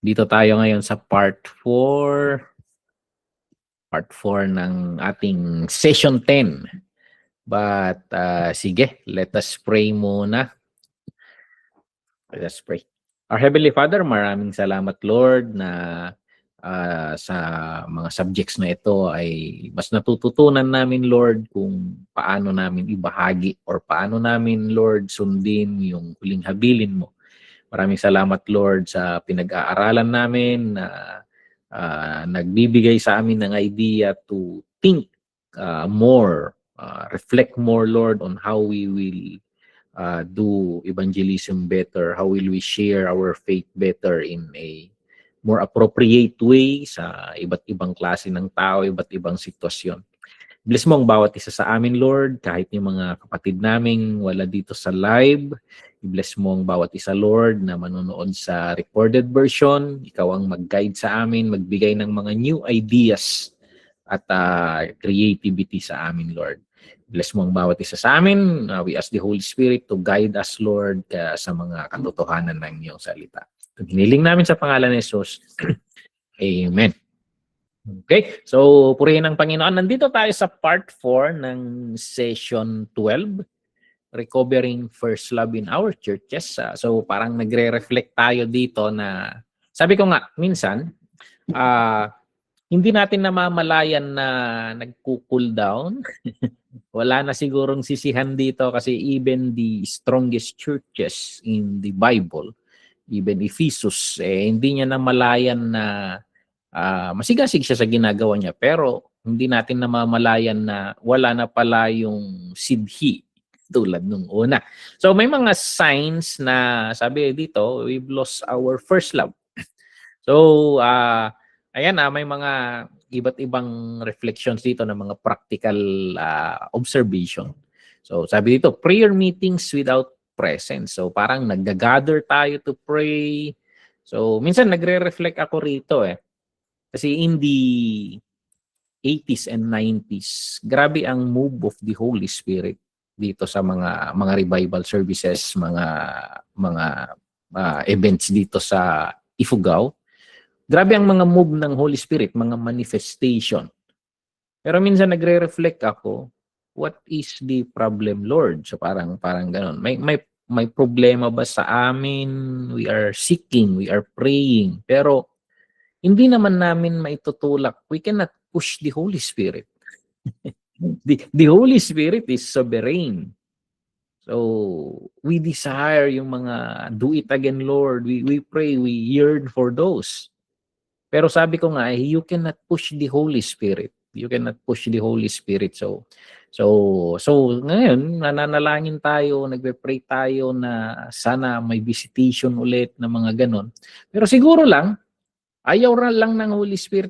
Dito tayo ngayon sa part 4 ng ating session 10. But sige, let us pray muna. Let us pray. Our Heavenly Father, maraming salamat Lord na sa mga subjects na ito ay mas natututunan namin Lord kung paano namin ibahagi or paano namin Lord sundin yung huling habilin mo. Maraming salamat Lord sa pinag-aaralan namin na nagbibigay sa amin ng idea to think more, reflect more Lord on how we will do evangelism better, how will we share our faith better in a more appropriate way sa iba't ibang klase ng tao, iba't ibang sitwasyon. Bless mo ang bawat isa sa amin, Lord, kahit yung mga kapatid naming wala dito sa live. I-bless mo ang bawat isa, Lord, na manonood sa recorded version. Ikaw ang mag-guide sa amin, magbigay ng mga new ideas at creativity sa amin, Lord. Bless mo ang bawat isa sa amin. We ask the Holy Spirit to guide us, Lord, sa mga katotohanan ng iyong salita. Hiniling namin sa pangalan ni Jesus. Amen. Okay, so purihin ang Panginoon. Nandito tayo sa part 4 ng session 12, Recovering First Love in Our Churches. So parang nagre-reflect tayo dito na, sabi ko nga, minsan, hindi natin namamalayan na nagko-cool down. Wala na sigurong sisihan dito kasi even the strongest churches in the Bible, even Ephesus, hindi niya namalayan na masigasig siya sa ginagawa niya, pero hindi natin namamalayan na wala na pala yung sidhi tulad nung una. So may mga signs na sabi dito, we've lost our first love. So ayan may mga iba't ibang reflections dito ng mga practical observation. So sabi dito, prayer meetings without presence. So parang nag-gather tayo to pray. So minsan nagre-reflect ako rito kasi in the 80s and 90s, grabe ang move of the Holy Spirit dito sa mga revival services, mga events dito sa Ifugao. Grabe ang mga move ng Holy Spirit, mga manifestation. Pero minsan nagre-reflect ako, what is the problem, Lord? So parang ganoon. May problema ba sa amin? We are seeking, we are praying, pero hindi naman namin maitutulak. We cannot push the Holy Spirit. The Holy Spirit is sovereign. So we desire yung mga do it again, Lord. We pray, we yearn for those. Pero sabi ko nga, you cannot push the Holy Spirit. You cannot push the Holy Spirit. So ngayon, nananalangin tayo, nagpe-pray tayo na sana may visitation ulit na mga ganon. Pero siguro lang, ayaw lang ng Holy Spirit.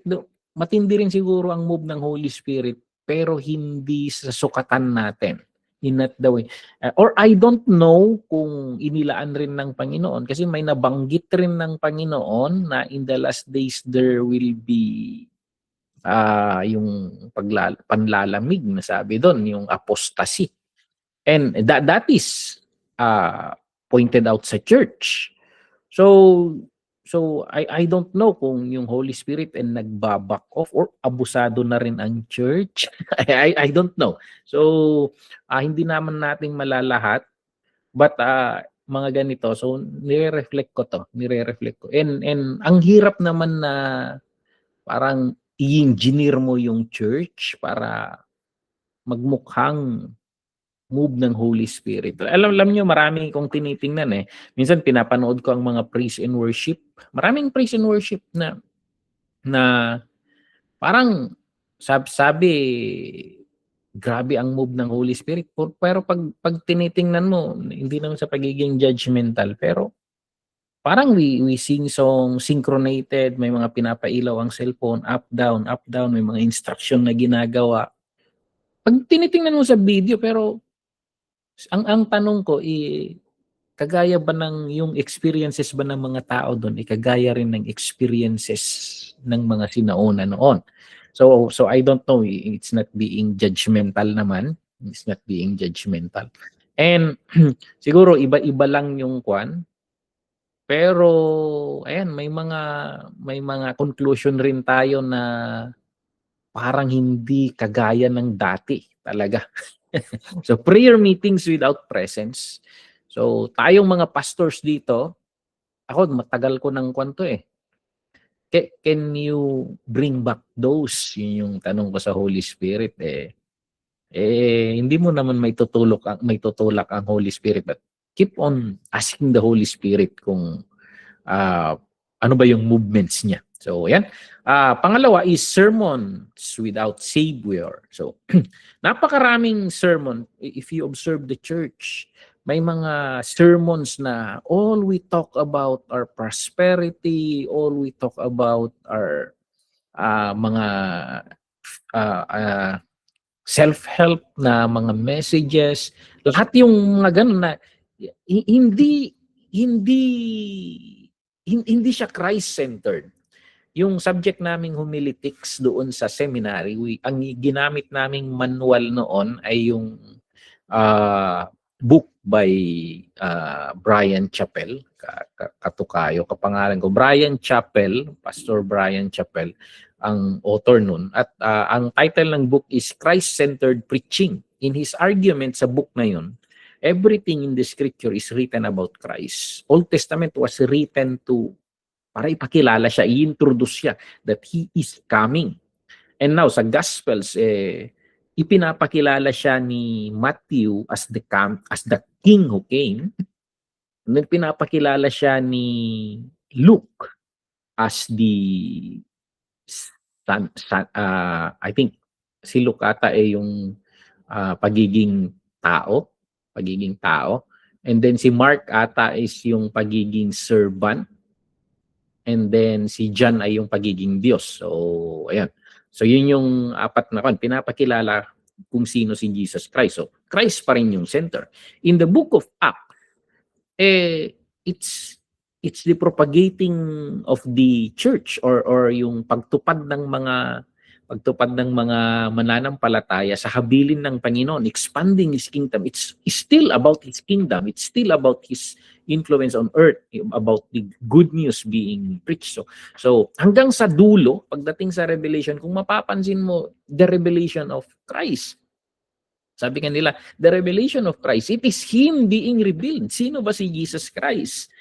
Matindi rin siguro ang move ng Holy Spirit, pero hindi sa sukatan natin. In that the way. Or I don't know kung inilaan rin ng Panginoon kasi may nabanggit rin ng Panginoon na in the last days there will be yung panlalamig na sabi doon, yung apostasy. And that is pointed out sa church. So I don't know kung yung Holy Spirit nagbaback off or abusado na rin ang church. I don't know. So hindi naman nating malalahat, but mga ganito, so nire-reflect ko. And ang hirap naman na parang i-engineer mo yung church para magmukhang move ng Holy Spirit. Alam niyo, marami kong tinitingnan Minsan pinapanood ko ang mga praise and worship. Maraming praise and worship na parang sabi grabe ang move ng Holy Spirit. Pero pag tinitingnan mo, hindi naman sa pagiging judgmental, pero parang we sing song synchronated, may mga pinapailaw ang cellphone, up, down, may mga instruction na ginagawa. Pag tinitingnan mo sa video, pero ang tanong ko, kagaya ba ng yung experiences ba ng mga tao doon, kagaya rin ng experiences ng mga sinauna noon. So I don't know, it's not being judgmental naman. It's not being judgmental. And siguro iba-iba lang yung Pero ayan, may mga conclusion rin tayo na parang hindi kagaya ng dati talaga. So prayer meetings without presence. So tayong mga pastors dito, ako matagal ko ng kwento eh. Can you bring back those? Yun yung tanong ko sa Holy Spirit eh. Hindi mo naman may tutulak ang Holy Spirit, but keep on asking the Holy Spirit kung ano ba yung movements niya. So, ayan. Pangalawa is sermons without savior. So, napakaraming sermon. If you observe the church, may mga sermons na all we talk about our prosperity, all we talk about our mga uh, uh, self-help na mga messages. Lahat yung mga ganun na hindi hindi hindi siya Christ-centered. Yung subject naming homiletics doon sa seminary, ang ginamit naming manual noon ay yung book by Brian Chappell, katukayo, kapangalan ko. Brian Chappell, Pastor Brian Chappell, ang author nun. At ang title ng book is Christ-Centered Preaching. In his argument sa book na yun, everything in the scripture is written about Christ. Old Testament was written para ipakilala siya, i-introduce siya that He is coming. And now, sa Gospels, ipinapakilala siya ni Matthew as the King who came. And then pinapakilala siya ni Luke as the I think si Luke ata yung pagiging tao. And then si Mark ata is yung pagiging servant. And then si John ay yung pagiging Diyos. So, ayan. So, yun yung apat na pinapakilala kung sino si Jesus Christ. So, Christ pa rin yung center. In the book of Acts, it's the propagating of the church or yung pagtupad ng mga mananampalataya sa habilin ng Panginoon, expanding His kingdom. It's still about His kingdom. It's still about His influence on earth, about the good news being preached. So hanggang sa dulo, pagdating sa Revelation, kung mapapansin mo, the revelation of Christ. Sabi nila, the revelation of Christ, it is Him being revealed. Sino ba si Jesus Christ?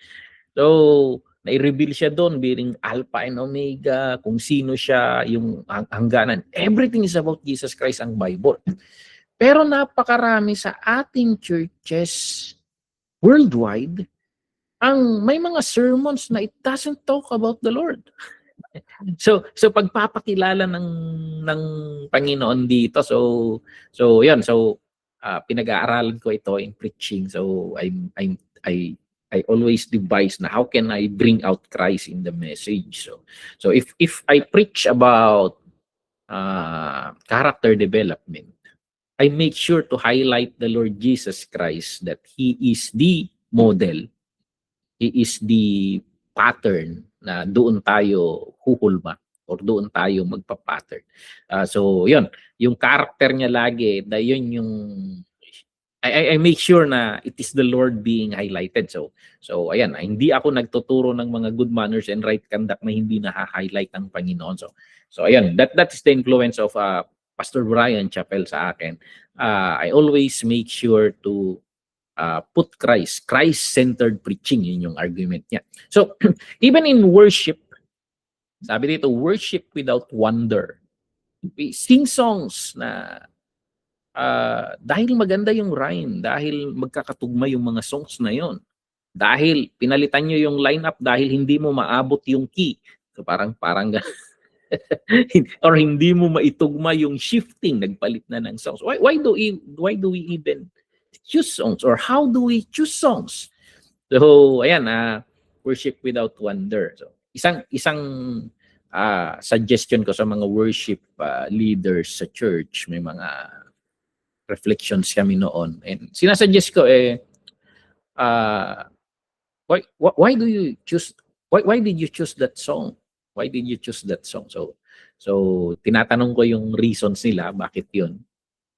So, nai-reveal siya doon being Alpha and Omega, kung sino siya, yung hangganan. Everything is about Jesus Christ ang Bible. Pero napakarami sa ating churches worldwide, may mga sermons na it doesn't talk about the Lord. So pagpapakilala ng Panginoon dito. So yan. So pinag-aaralan ko ito in preaching. So I always devise na how can I bring out Christ in the message. So if I preach about character development, I make sure to highlight the Lord Jesus Christ, that He is the model. He is the pattern na doon tayo huhulma or doon tayo magpa-pattern. So yun, yung character niya lagi, yun yung I make sure na it is the Lord being highlighted. So ayan, hindi ako nagtuturo ng mga good manners and right conduct na hindi na-highlight ng Panginoon. So ayan, that is the influence of Pastor Brian Chappell sa akin. I always make sure to put Christ-centered preaching, yun yung argument niya. So, even in worship, sabi dito, worship without wonder. We sing songs na dahil maganda yung rhyme, dahil magkakatugma yung mga songs na yon, dahil pinalitan nyo yung lineup dahil hindi mo maabot yung key. So, parang or hindi mo maitugma yung shifting, nagpalit na ng songs. Why do we even choose songs, or how do we choose songs? So ayan, worship without wonder. So isang suggestion ko sa mga worship leaders sa church, may mga reflections kami noon, and sinasuggest ko why do you choose, why did you choose that song? Why did you choose that song? So tinatanong ko yung reasons nila bakit yun.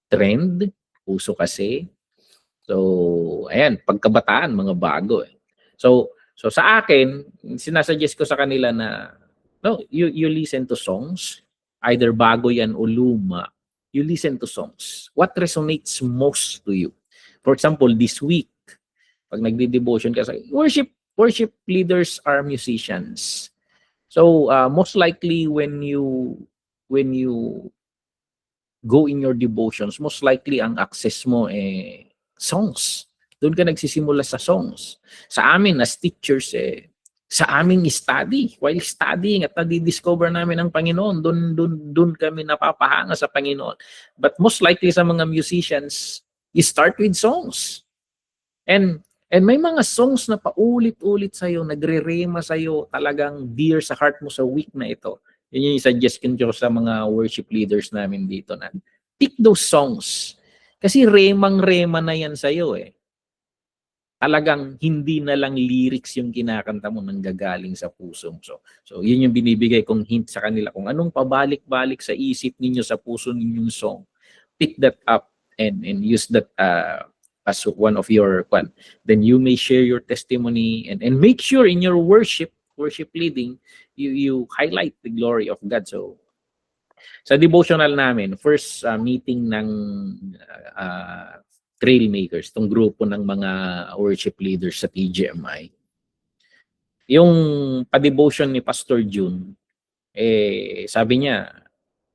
Trend, uso kasi. So, ayan, pagkabataan, mga bago. So, So sa akin, sinasuggest ko sa kanila na no, you listen to songs, either bago yan o luma. You listen to songs. What resonates most to you? For example, this week, pag nagdi-devotion ka sa worship leaders are musicians. So most likely when you go in your devotions, most likely ang access mo songs. Doon ka nagsisimula sa songs. Sa amin as teachers sa aming study, while studying at nadi-discover namin ang Panginoon, doon kami napapahanga sa Panginoon. But most likely sa mga musicians, you start with songs. And may mga songs na paulit-ulit sa'yo, nagre-rema sa'yo, talagang dear sa heart mo sa week na ito. Yun yung suggestion ko sa mga worship leaders namin dito na pick those songs. Kasi remang-rema na yan sa'yo Talagang hindi na lang lyrics yung kinakanta mo nang gagaling sa puso mo. So yun yung binibigay kong hint sa kanila kung anong pabalik-balik sa isip ninyo, sa puso ninyong song. Pick that up and use that as one of your one. Then you may share your testimony and make sure in your worship leading, you highlight the glory of God. So sa devotional namin, first meeting ng Trailmakers, tong grupo ng mga worship leaders sa TGMI. Yung pa-devotion ni Pastor June, sabi niya,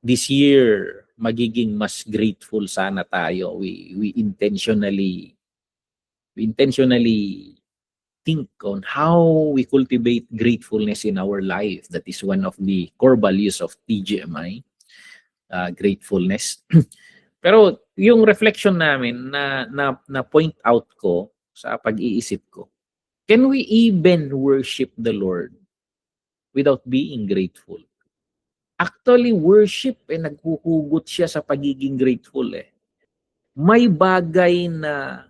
this year magiging mas grateful sana tayo. We intentionally think on how we cultivate gratefulness in our life. That is one of the core values of TGMI, gratefulness. Pero yung reflection namin na point out ko sa pag-iisip ko, can we even worship the Lord without being grateful? Actually, worship naghuhugot siya sa pagiging grateful May bagay na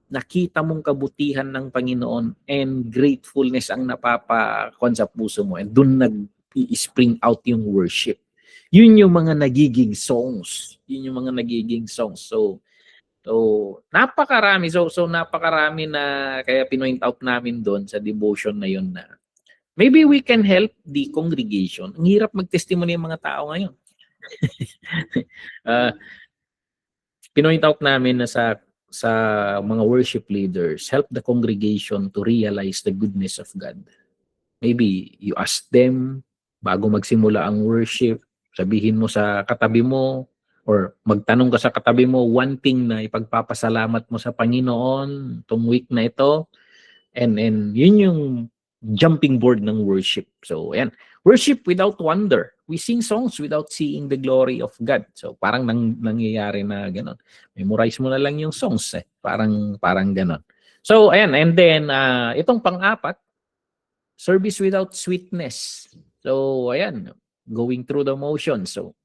nakita mong kabutihan ng Panginoon and gratefulness ang napapakon sa puso mo and doon nag-spring out yung worship. Yun yung mga nagiging songs. Yun yung mga nagiging songs. So napakarami. So napakarami na kaya pinoint out namin doon sa devotion na yun na maybe we can help the congregation. Ang hirap mag-testimony yung mga tao ngayon. Pinoint out namin na sa mga worship leaders, help the congregation to realize the goodness of God. Maybe you ask them bago magsimula ang worship, sabihin mo sa katabi mo or magtanong ka sa katabi mo one thing na ipagpapasalamat mo sa Panginoon tong week na ito. And yun yung jumping board ng worship. So ayan, worship without wonder. We sing songs without seeing the glory of God. So parang nangyayari na gano'n. Memorize mo na lang yung songs Parang gano'n. So ayan, and then itong pang-apat, service without sweetness. So ayan, going through the motions. So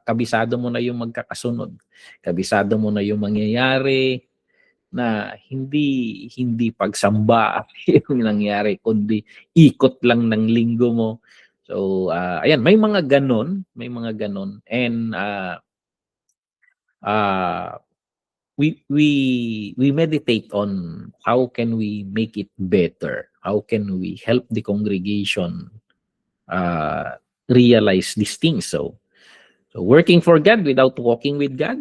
kabisado mo na yung magkakasunod. Kabisado mo na yung mangyayari na hindi pagsamba yung nangyari, kundi ikot lang ng linggo mo. So ayan, may mga ganon. And we meditate on how can we make it better? How can we help the congregation realize these things? So working for God without walking with God.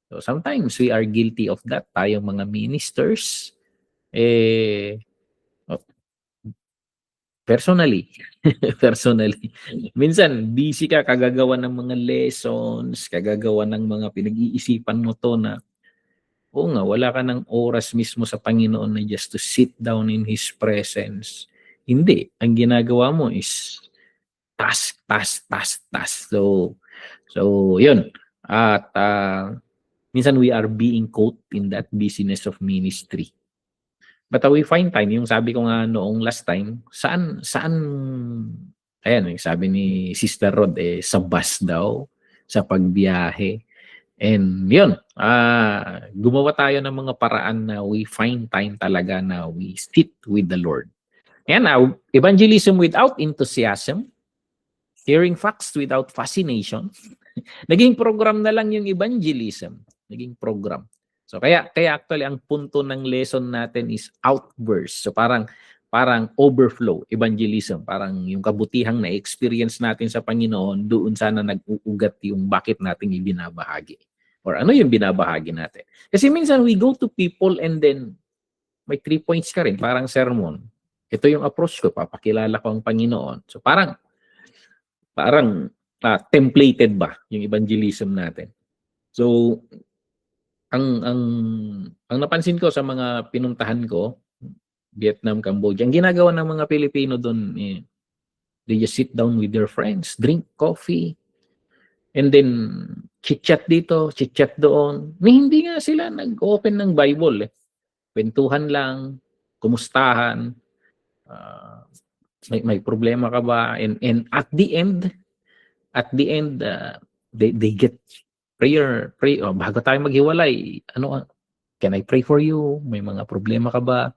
So sometimes we are guilty of that. Tayong mga ministers, personally, minsan busy ka, kagagawa ng mga lessons, kagagawa ng mga pinag-iisipan mo to na, oo nga, wala ka ng oras mismo sa Panginoon na just to sit down in His presence. Hindi. Ang ginagawa mo is task. So yun. At minsan we are being caught in that busyness of ministry. But we find time, yung sabi ko nga noong last time, saan, ayan, sabi ni Sister Rod, sa bus daw, sa pagbiyahe. And yun, gumawa tayo ng mga paraan na we find time talaga na we sit with the Lord. Ayan, evangelism without enthusiasm, hearing facts without fascination. Naging program na lang yung evangelism. Naging program. So kaya actually ang punto ng lesson natin is outburst. So parang parang overflow evangelism, parang yung kabutihang na experience natin sa Panginoon doon sana nag-uugat yung bakit nating ibinabahagi or ano yung binabahagi natin. Kasi minsan we go to people and then may 3 points ka rin, parang sermon. Ito yung approach ko, papakilala ko ang Panginoon. So parang templated ba yung evangelism natin. So ang napansin ko sa mga pinuntahan ko, Vietnam, Cambodia, ang ginagawa ng mga Pilipino doon, they just sit down with their friends, drink coffee, and then chit-chat dito, chit-chat doon. Hindi nga sila nag-open ng Bible. Kwentuhan lang, kumustahan, uh, may problema ka ba? And at the end, they get prayer. Bago tayo maghiwalay, can I pray for you? May mga problema ka ba?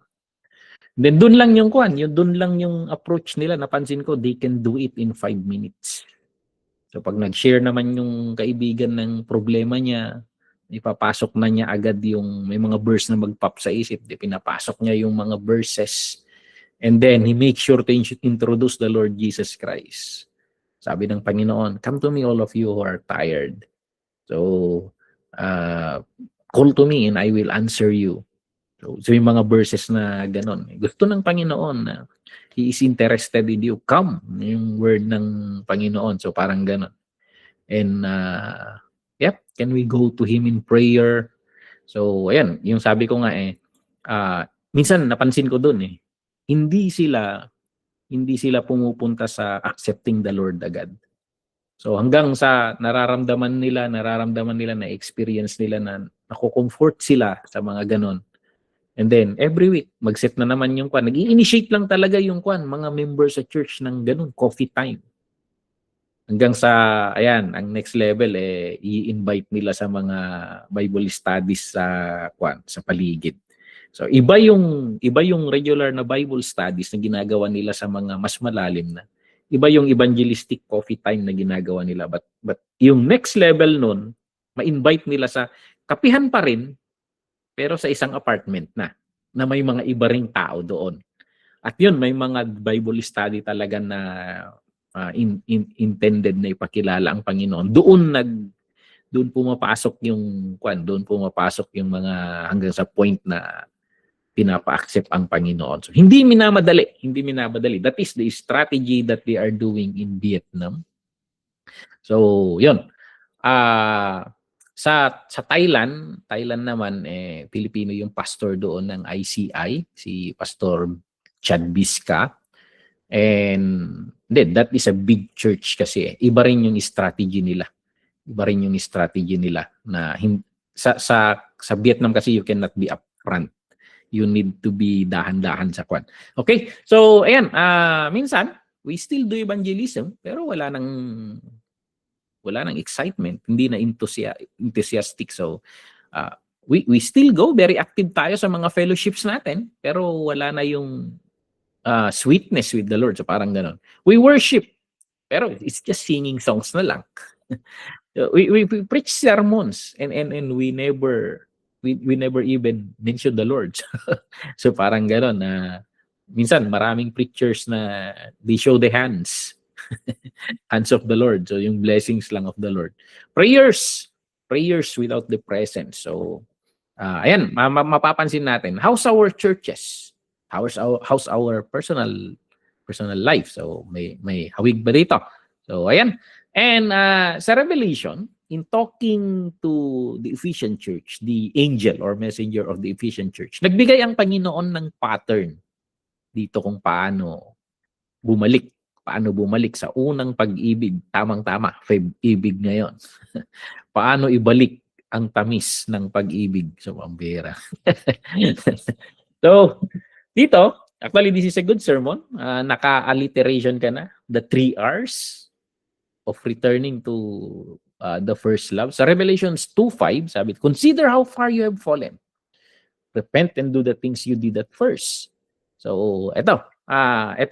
Then doon lang yung doon lang yung approach nila. Napansin ko, they can do it in 5 minutes. So pag nag-share naman yung kaibigan ng problema niya, ipapasok na niya agad yung may mga verse na mag-pop sa isip. Pinapasok niya yung mga verses. And then he makes sure to introduce the Lord Jesus Christ. Sabi ng Panginoon, come to me all of you who are tired. So, call to me and I will answer you. So yung mga verses na ganon. Gusto ng Panginoon na He is interested in you. Come, yung word ng Panginoon. So parang ganon. And can we go to Him in prayer? So ayan, yung sabi ko nga minsan napansin ko dun hindi sila pumupunta sa accepting the Lord agad. So hanggang sa nararamdaman nila na experience nila na nako-comfort sila sa mga ganon. And then every week mag-set na naman yung nag-i-initiate lang talaga yung mga members sa church ng ganun, coffee time. Hanggang sa ang next level i-invite nila sa mga Bible studies sa paligid. So iba yung regular na Bible studies na ginagawa nila sa mga mas malalim na. Iba yung evangelistic coffee time na ginagawa nila, but yung next level nun, ma-invite nila sa kapihan pa rin pero sa isang apartment na may mga iba ring tao doon. At yun, may mga Bible study talaga na intended na ipakilala ang Panginoon. Doon pumapasok yung mga hanggang sa point na pinapa-accept ang Panginoon. So hindi minamadali. That is the strategy that they are doing in Vietnam. So, yun. Sa Thailand naman Pilipino yung pastor doon ng ICI, si Pastor Chad Biska. And then that is a big church kasi iba rin yung strategy nila. Na sa Vietnam kasi you cannot be upfront. You need to be dahan-dahan sa kwan. Okay? So ayan, minsan we still do evangelism pero wala nang excitement, hindi na enthusiastic. So we still go, very active tayo sa mga fellowships natin, pero wala na yung sweetness with the Lord. So parang ganon. We worship, pero it's just singing songs na lang. we preach sermons and we never even mention the Lord. So parang ganon na minsan maraming preachers na they show the hands of the Lord. So yung blessings lang of the Lord. Prayers without the presence. So ayan, mapapansin natin. How's our churches? How's our personal life? So may hawig ba dito? So ayan. And sa Revelation, in talking to the Ephesian church, the angel or messenger of the Ephesian church, nagbigay ang Panginoon ng pattern dito kung paano bumalik sa unang pag-ibig. Tamang-tama, ibig ngayon. Paano ibalik ang tamis ng pag-ibig. So, ang bera. So, dito, actually, this is a good sermon. Naka-alliteration ka na. The 3 R's of returning to the first love. Sa Revelations 2:5, sabi, consider how far you have fallen. Repent and do the things you did at first. So, ito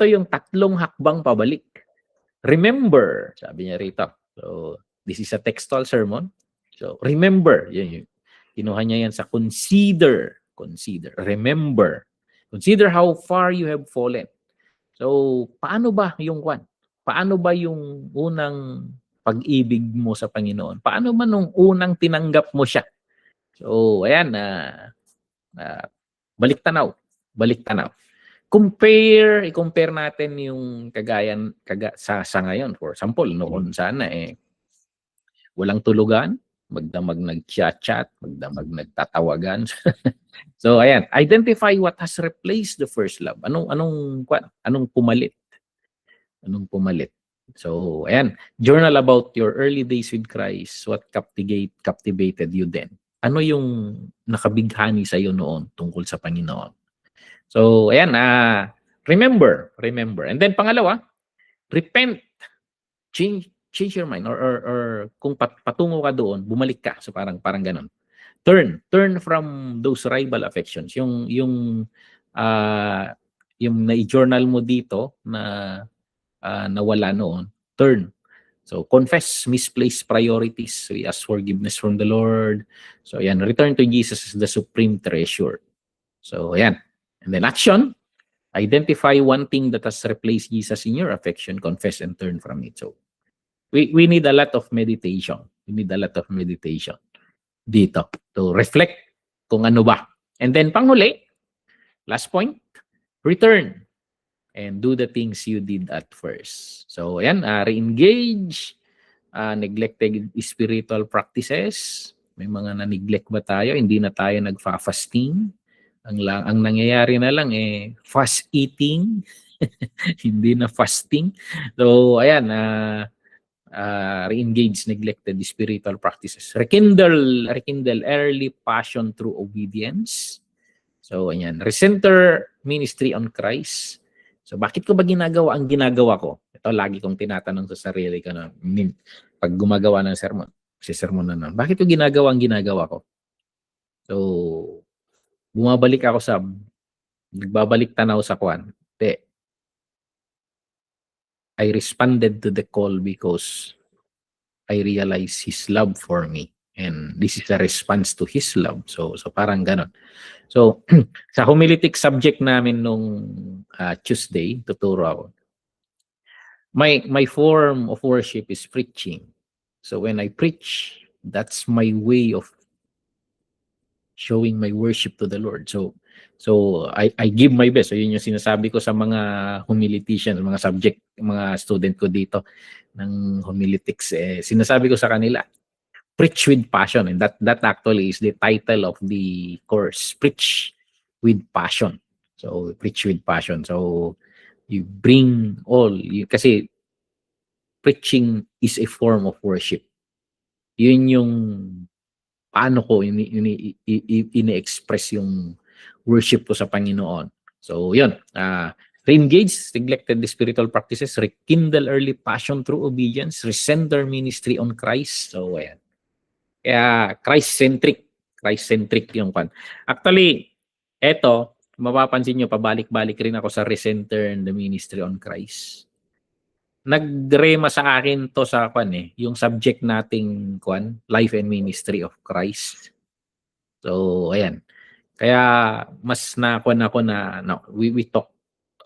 yung 3 hakbang pabalik. Remember, sabi niya rito. So, this is a textual sermon. So, remember. Kinuha niya yan sa consider. Remember. Consider how far you have fallen. So, paano ba yung kwan? Paano ba yung unang pag-ibig mo sa Panginoon? Paano ba nung unang tinanggap mo siya? So, ayan, balik tanaw. Balik tanaw. I-compare natin yung sa ngayon. For example, noon sana walang tulugan, magdamag nag-chat, magdamag nagtatawagan. So ayan, identify what has replaced the first love. Anong pumalit? Anong pumalit? So ayan, journal about your early days with Christ. What captivated you then? Ano yung nakabighani sa iyo noon tungkol sa Panginoon? So ayan, remember. And then pangalawa, repent. Change your mind, or kung patungo ka doon, bumalik ka. So parang ganun. Turn from those rival affections. Yung na-journal mo dito na nawala noon, turn. So confess misplaced priorities. We ask forgiveness from the Lord. So ayan, return to Jesus as the supreme treasure. So ayan. And then action, identify one thing that has replaced Jesus in your affection, confess and turn from it. So we need a lot of meditation. We need a lot of meditation dito to reflect kung ano ba. And then panghuli, last point, return and do the things you did at first. So ayan, re-engage, neglected spiritual practices. May mga na-neglect ba tayo? Hindi na tayo nagfa-fasting. Ang nangyayari na lang fast eating. Hindi na fasting. So ayan, re-engage neglected spiritual practices. Rekindle early passion through obedience. So, ayan. Recenter ministry on Christ. So, bakit ko ba ginagawa ang ginagawa ko? Ito, lagi kong tinatanong sa sarili ko na pag gumagawa ng sermon, sermon na nun, bakit ko ginagawa ang ginagawa ko? So, nagbabalik tanaw sa kwan. I responded to the call because I realized His love for me. And this is a response to His love. So parang ganon. So, sa homiletic subject namin nung Tuesday, tuturo ako. My form of worship is preaching. So when I preach, that's my way of showing my worship to the Lord. So I give my best. So yun yung sinasabi ko sa mga homileticians, mga subject, mga student ko dito ng homiletics. Sinasabi ko sa kanila, preach with passion. And that actually is the title of the course, preach with passion. So preach with passion. So you bring kasi preaching is a form of worship. Yun yung paano ko ini-express yung worship ko sa Panginoon. So, yun. Re-engage neglected spiritual practices, rekindle early passion through obedience, recenter ministry on Christ. So, ayan. Kaya, Christ-centric yung pan. Actually, eto, mapapansin nyo, pabalik-balik rin ako sa recenter and the ministry on Christ. Nagrema sa akin to sa yung subject nating life and ministry of Christ. So ayan. Kaya mas ako na we talk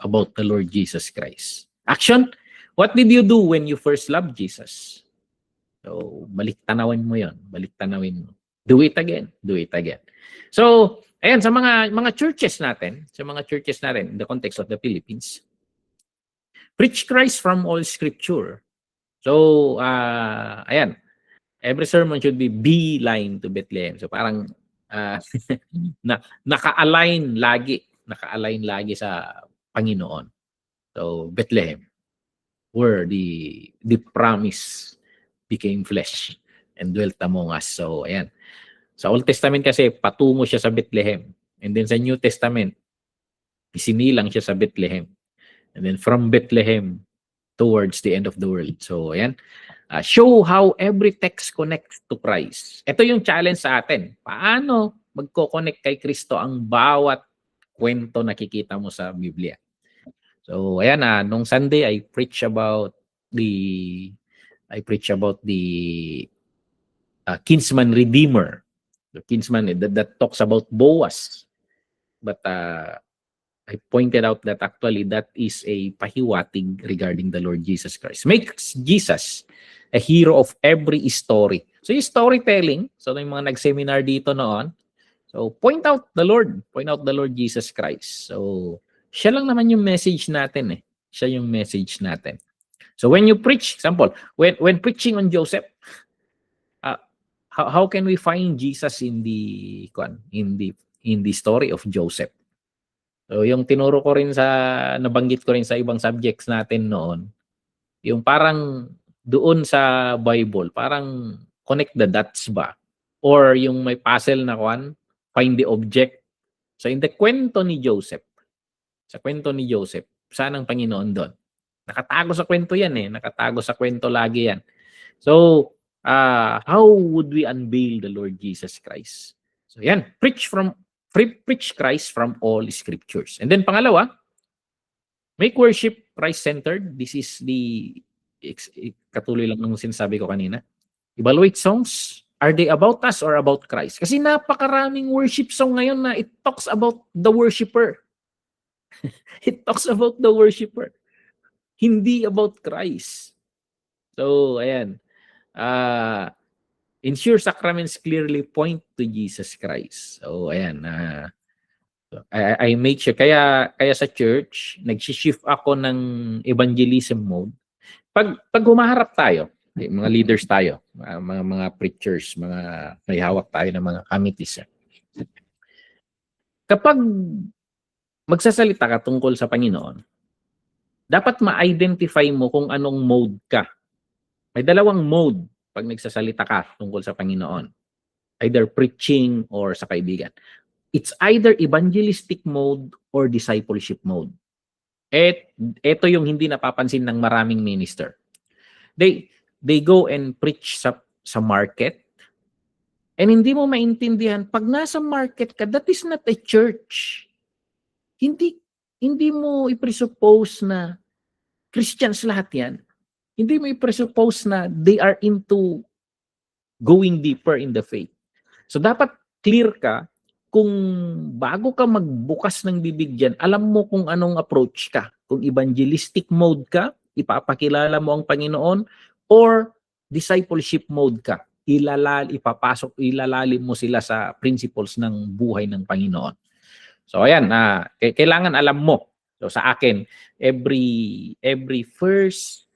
about the Lord Jesus Christ. Action. What did you do when you first loved Jesus? So balik tanawin mo 'yon. Balik tanawin mo. Do it again. Do it again. So ayan, sa mga churches natin, in the context of the Philippines, preach Christ from all scripture. So, ayan. Every sermon should be beeline to Bethlehem. So, parang naka-align lagi sa Panginoon. So, Bethlehem, where the promise became flesh and dwelt among us. So, ayan. Sa Old Testament kasi, patungo siya sa Bethlehem. And then sa New Testament, isinilang siya sa Bethlehem. And then from Bethlehem towards the end of the world. So, ayan. Show how every text connects to Christ. Ito yung challenge sa atin. Paano magko-connect kay Kristo ang bawat kwento nakikita mo sa Biblia? So, ayan nung Sunday, I preach about the kinsman redeemer. The kinsman that talks about Boaz. But I pointed out that actually that is a pahiwatig regarding the Lord Jesus Christ. Makes Jesus a hero of every story. So yung storytelling, so yung mga nag-seminar dito noon, so point out the Lord Jesus Christ. So siya lang naman yung message natin eh. Siya yung message natin. So when you preach, example, when preaching on Joseph, how can we find Jesus in the story of Joseph? So yung tinuro ko rin nabanggit ko rin sa ibang subjects natin noon, yung parang doon sa Bible, parang connect the dots ba? Or yung may puzzle na find the object. So in the kwento ni Joseph, saan ang Panginoon doon? Nakatago sa kwento yan eh. Nakatago sa kwento lagi yan. So, how would we unveil the Lord Jesus Christ? So yan, preach Christ from all scriptures. And then pangalawa, make worship Christ-centered. This is katuloy lang ng sinasabi ko kanina. Evaluate songs. Are they about us or about Christ? Kasi napakaraming worship song ngayon na it talks about the worshiper. It talks about the worshiper. Hindi about Christ. So, ayan. Ensure sacraments clearly point to Jesus Christ. So, ayan. I make sure. Kaya sa church, nag-shift ako ng evangelism mode. Pag humaharap tayo, mga leaders tayo, mga preachers, mga may hawak tayo ng mga committees. Kapag magsasalita ka tungkol sa Panginoon, dapat ma-identify mo kung anong mode ka. May dalawang mode pag nagsasalita ka tungkol sa Panginoon. Either preaching or sa kaibigan. It's either evangelistic mode or discipleship mode. Ito yung hindi napapansin ng maraming minister. They go and preach sa market, and hindi mo maintindihan, pag nasa market ka, that is not a church. Hindi mo i-presuppose na Christians lahat yan. Hindi mo i-presuppose na they are into going deeper in the faith. So dapat clear ka kung bago ka magbukas ng bibig dyan, alam mo kung anong approach ka. Kung evangelistic mode ka, ipapakilala mo ang Panginoon, or discipleship mode ka, ilalalim mo sila sa principles ng buhay ng Panginoon. So ayan, kailangan alam mo. So sa akin, every first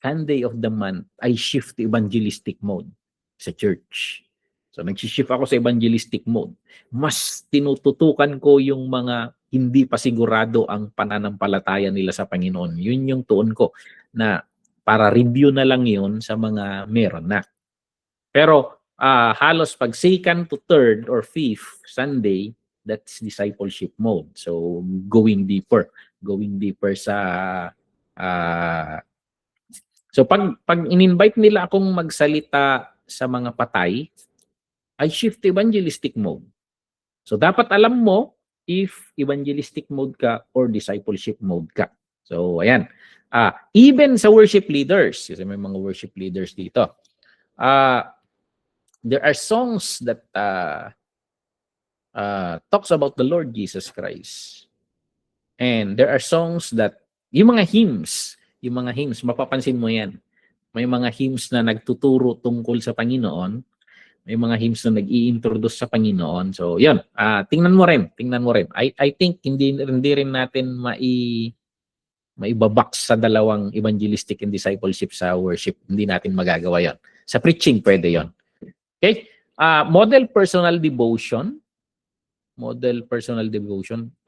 Sunday of the month, I shift to evangelistic mode sa church. So nag-shift ako sa evangelistic mode. Mas tinututukan ko yung mga hindi pa sigurado ang pananampalataya nila sa Panginoon. Yun yung tuon ko na para review na lang yun sa mga meron na. Pero halos pag second to third or fifth Sunday, that's discipleship mode. So going deeper sa so pag in-invite nila akong magsalita sa mga patay, I shift to evangelistic mode. So dapat alam mo if evangelistic mode ka or discipleship mode ka. So ayan. Even sa worship leaders, kasi may mga worship leaders dito. There are songs that talks about the Lord Jesus Christ. And there are songs that yung mga hymns, mapapansin mo yan. May mga hymns na nagtuturo tungkol sa Panginoon. May mga hymns na nag-i-introduce sa Panginoon. So, yun. Tingnan mo rin. I think hindi rin natin maibabox sa dalawang evangelistic and discipleship sa worship. Hindi natin magagawa yon. Sa preaching, pwede yon. Okay? Model personal devotion.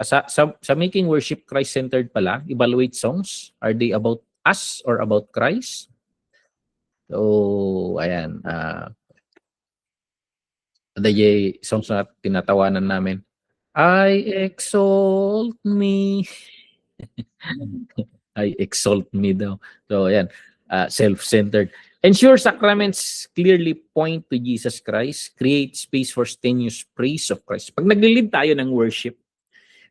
Sa making worship Christ-centered pala, evaluate songs. Are they about us or about Christ? So, ayan. The songs na tinatawanan namin. I exalt me. I exalt me daw. So, ayan. Self-centered. Ensure sacraments clearly point to Jesus Christ. Create space for strenuous praise of Christ. Pag nag-lead tayo ng worship,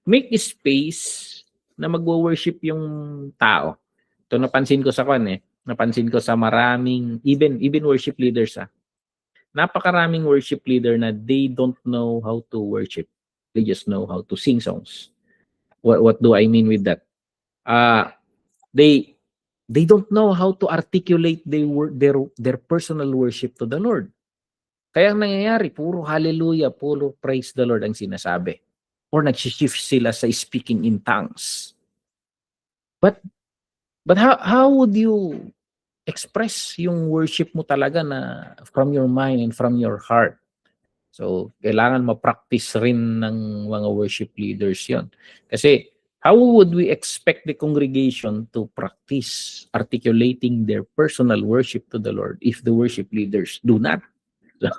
make space na magwo-worship yung tao. Ito napansin ko sa Napansin ko sa maraming, even worship leaders Napakaraming worship leader na they don't know how to worship. They just know how to sing songs. What do I mean with that? Uh, they they don't know how to articulate their personal worship to the Lord. Kaya ang nangyayari, puro hallelujah, puro praise the Lord ang sinasabi. Or nag-shift sila sa speaking in tongues. But how would you express yung worship mo talaga na from your mind and from your heart? So, kailangan ma-practice rin ng mga worship leaders yon. Kasi, how would we expect the congregation to practice articulating their personal worship to the Lord if the worship leaders do not? So,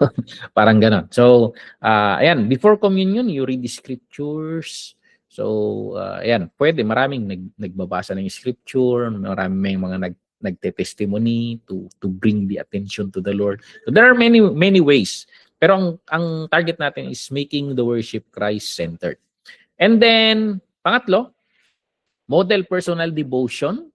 parang ganon. So, ayan, before communion, you read the scriptures. So, ayan, pwede, maraming nagbabasa ng scripture, maraming may mga nagte-testimony to bring the attention to the Lord. So, there are many ways. Pero ang target natin is making the worship Christ-centered. And then, pangatlo, model personal devotion.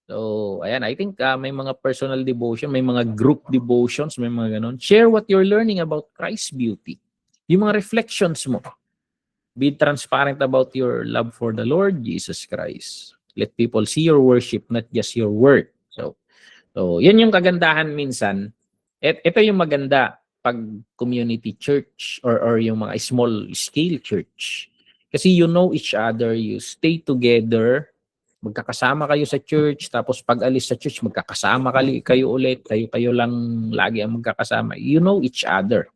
So, ayan, I think may mga personal devotion, may mga group devotions, may mga ganun. Share what you're learning about Christ's beauty. Yung mga reflections mo. Be transparent about your love for the Lord Jesus Christ. Let people see your worship, not just your word. So yan yung kagandahan minsan. Ito yung maganda pag community church or yung mga small scale church. Kasi you know each other, you stay together, magkakasama kayo sa church, tapos pag alis sa church, magkakasama kayo ulit, kayo lang lagi ang magkakasama. You know each other.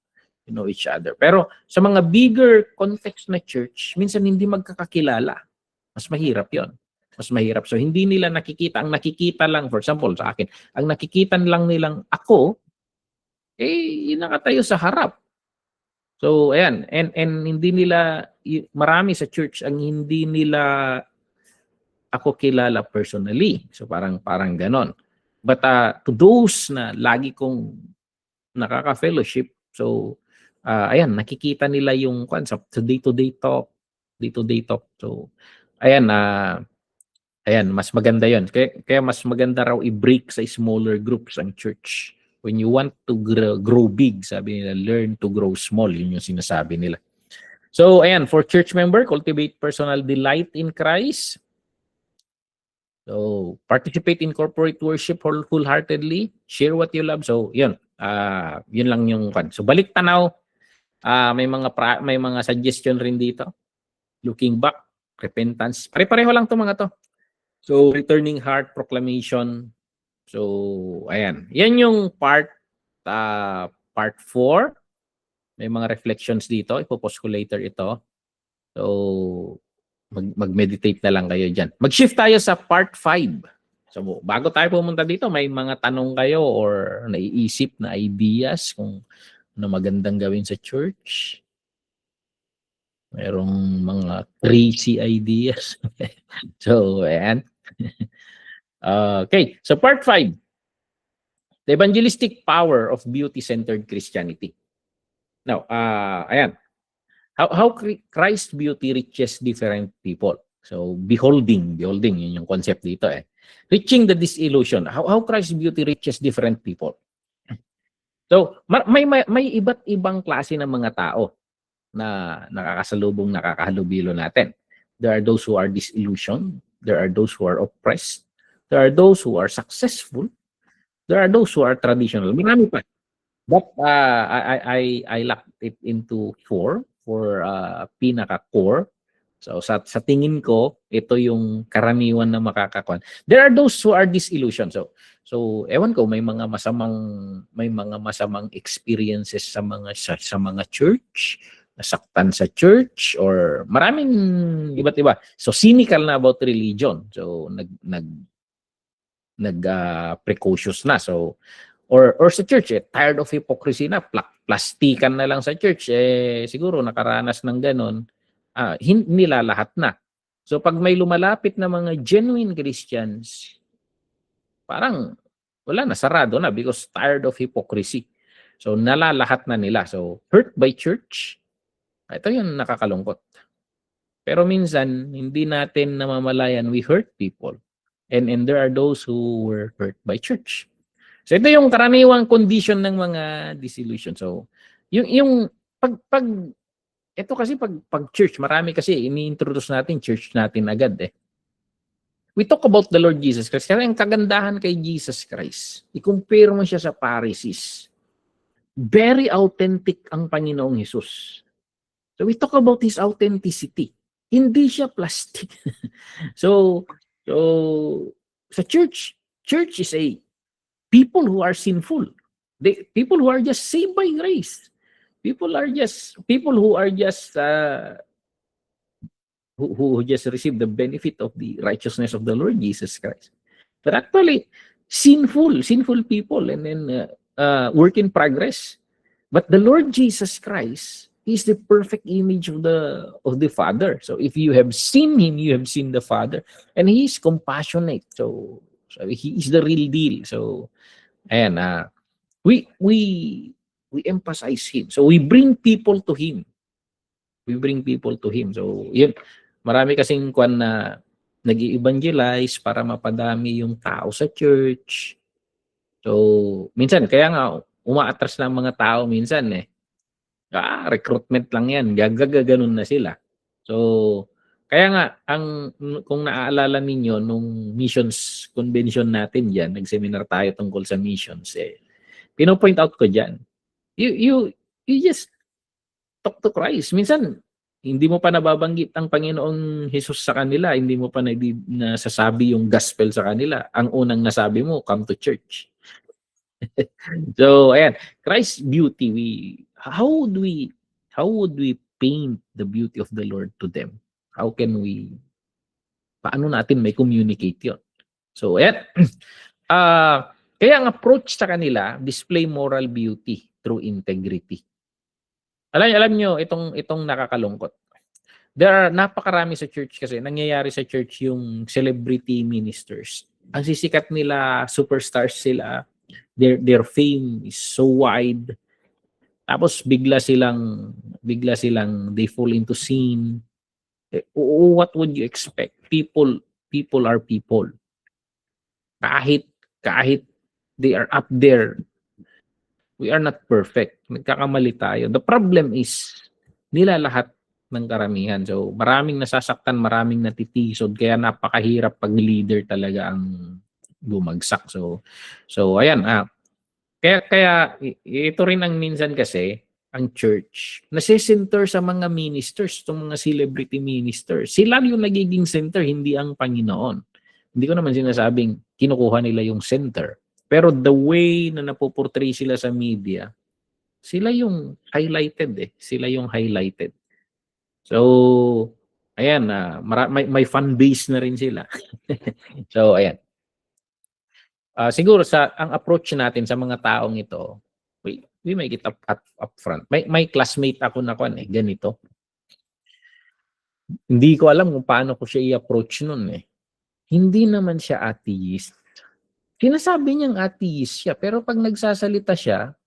You know each other. Pero sa mga bigger context na church, minsan hindi magkakakilala. Mas mahirap yon. Mas mahirap. So hindi nila nakikita. Ang nakikita lang, for example, sa akin, ang nakikita lang nilang ako, yun nakatayo sa harap. So, ayan. And hindi nila, marami sa church, ang hindi nila ako kilala personally. So, parang ganon. But to those na lagi kong nakaka-fellowship, so, ayan, nakikita nila yung concept. So, day-to-day talk. So, ayan, ayan, mas maganda yon. Kaya mas maganda raw i-break sa smaller groups ang church. When you want to grow big, sabi nila, learn to grow small. Yun yung sinasabi nila. So, ayan, for church member, cultivate personal delight in Christ. So, participate in corporate worship wholeheartedly. Share what you love. So, yun. Yun lang yung kan. So, balik tanaw. May mga suggestion rin dito. Looking back, repentance. Pare-pareho lang 'tong mga to. So, returning heart proclamation. So, ayan. Yan yung part 4. May mga reflections dito. Ipopost ko later ito. So, mag-meditate na lang kayo dyan. Mag-shift tayo sa part 5. So, bago tayo pumunta dito, may mga tanong kayo or naiisip na ideas kung ano magandang gawin sa church. Merong mga crazy ideas. So, ayan. Okay, so part 5. The evangelistic power of beauty-centered Christianity. Now, ayan. How Christ's beauty reaches different people. So, beholding, yun yung concept dito eh. Reaching the disillusion. How Christ's beauty reaches different people. So, may iba't ibang klase ng mga tao na nakakahalubilo natin. There are those who are disillusioned. There are those who are oppressed. There are those who are successful. There are those who are traditional. Marami pa. But I locked it into 4 for pinaka-core. So sa tingin ko, ito yung karaniwan na makakakuan. There are those who are disillusioned. So ewan ko, may mga masamang experiences sa mga church, nasaktan sa church, or maraming iba't iba. So cynical na about religion. So precautious na. So or sa church, tired of hypocrisy na, plastikan na lang sa church, siguro nakaranas ng ganon, nila lahat na. So pag may lumalapit na mga genuine Christians, parang wala na, sarado na because tired of hypocrisy. So nalalahat na nila. So hurt by church, ito yung nakakalungkot. Pero minsan, hindi natin namamalayan, we hurt people. And there are those who were hurt by church. So ito yung karaniwang condition ng mga disillusion. So yung pag ito kasi pag church, marami kasi ini-introduce natin, church natin agad eh. We talk about the Lord Jesus Christ. Kasi ang kagandahan kay Jesus Christ, i-compare mo siya sa Pharisees. Very authentic ang Panginoong Jesus. So we talk about His authenticity. Hindi siya plastic. so, sa church is a people who are sinful. People who are just saved by grace. People who are just who just received the benefit of the righteousness of the Lord Jesus Christ. But actually, sinful people, and then work in progress. But the Lord Jesus Christ is the perfect image of the Father. So if you have seen Him, you have seen the Father, and He is compassionate. So He is the real deal. So, and we emphasize Him. So we bring people to Him. So yun, marami kasing kwan na nag-i-evangelize para mapadami yung tao sa church. So minsan kaya nga umaatras na mga tao minsan eh. Recruitment lang yan, gaganon na sila. So kaya nga kung naaalala ninyo nung missions convention natin diyan, nag-seminar tayo tungkol sa missions eh. Pino-point out ko diyan. You just talk to Christ. Minsan, hindi mo pa nababanggit ang Panginoong Jesus sa kanila, hindi mo pa nasasabi yung gospel sa kanila. Ang unang nasabi mo, come to church. So, ayan, Christ's beauty, how would we paint the beauty of the Lord to them? Paano natin may communicate yun? So, ayan, kaya ang approach sa kanila, display moral beauty through integrity. Alam nyo, itong nakakalungkot. Napakarami sa church kasi, nangyayari sa church yung celebrity ministers. Ang sisikat nila, superstars sila, their fame is so wide. Tapos bigla silang they fall into sin. What would you expect? People are people. Kahit they are up there, we are not perfect. Nagkakamali tayo. The problem is, nilalahat ng karamihan. So, maraming nasasaktan, maraming natitisod. Kaya napakahirap pag leader talaga ang bumagsak. So ayan. Kaya ito rin ang minsan kasi, ang church, nasi-center sa mga ministers, itong mga celebrity ministers. Sila yung nagiging center, hindi ang Panginoon. Hindi ko naman sinasabing kinukuha nila yung center. Pero the way na napoportray sila sa media, sila yung highlighted eh. Sila yung highlighted. So, ayan, may fan base na rin sila. So, ayan. Siguro ang approach natin sa mga taong ito, we make it up front. May classmate ako na ganito. Hindi ko alam kung paano ko siya i-approach nun eh. Hindi naman siya atheist. Sinasabi niyang atheist siya, pero pag nagsasalita siya,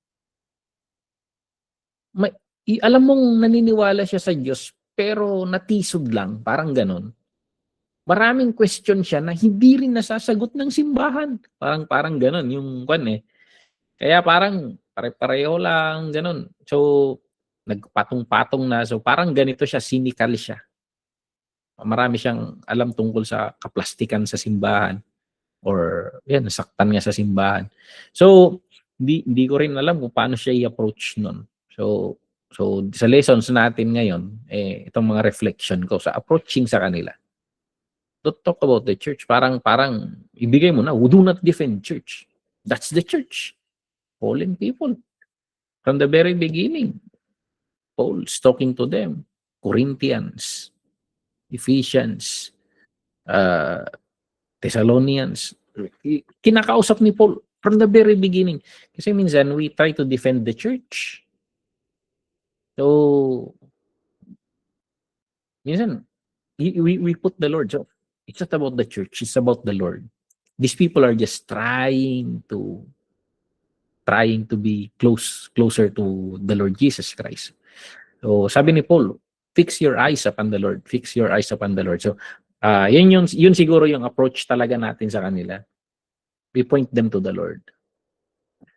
alam mong naniniwala siya sa Diyos, pero natisod lang, parang ganon. Maraming question siya na hindi rin nasasagot ng simbahan. Parang ganon yung eh. Kaya parang pare-pareho lang, ganon. So, nagpatong-patong na. So, parang ganito siya, cynical siya. Marami siyang alam tungkol sa kaplastikan sa simbahan. Or, yan, nasaktan niya sa simbahan. So, hindi ko rin alam kung paano siya i-approach nun. So, sa lessons natin ngayon, itong mga reflection ko sa approaching sa kanila. Don't talk about the church. Parang ibigay mo na, do not defend church. That's the church. Fallen people. From the very beginning, Paul's talking to them. Corinthians, Ephesians, Thessalonians. Kinakausap ni Paul from the very beginning. Kasi minsan, we try to defend the church. So, minsan, we put the Lord. So, it's not about the church. It's about the Lord. These people are just trying to be closer to the Lord Jesus Christ. So, sabi ni Paul, fix your eyes upon the Lord. Fix your eyes upon the Lord. So, yun siguro yung approach talaga natin sa kanila. We point them to the Lord.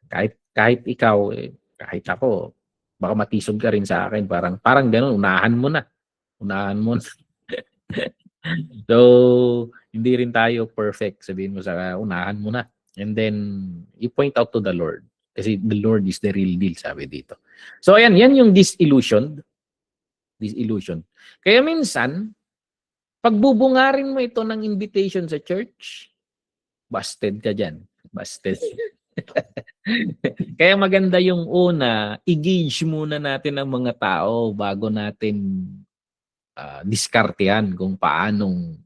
Kahit ikaw, kahit ako, baka matisod ka rin sa akin, parang gano'n, unahan mo na. Unahan mo na. So, hindi rin tayo perfect. Sabihin mo sa unahan mo na. And then, you point out to the Lord. Kasi the Lord is the real deal, sabi dito. So, ayan, yan yung disillusion. Disillusion. Kaya minsan, pagbubungarin mo ito ng invitation sa church, busted ka dyan. Busted. Kaya maganda yung una, i-gauge muna natin ang mga tao bago natin diskartehan kung paanong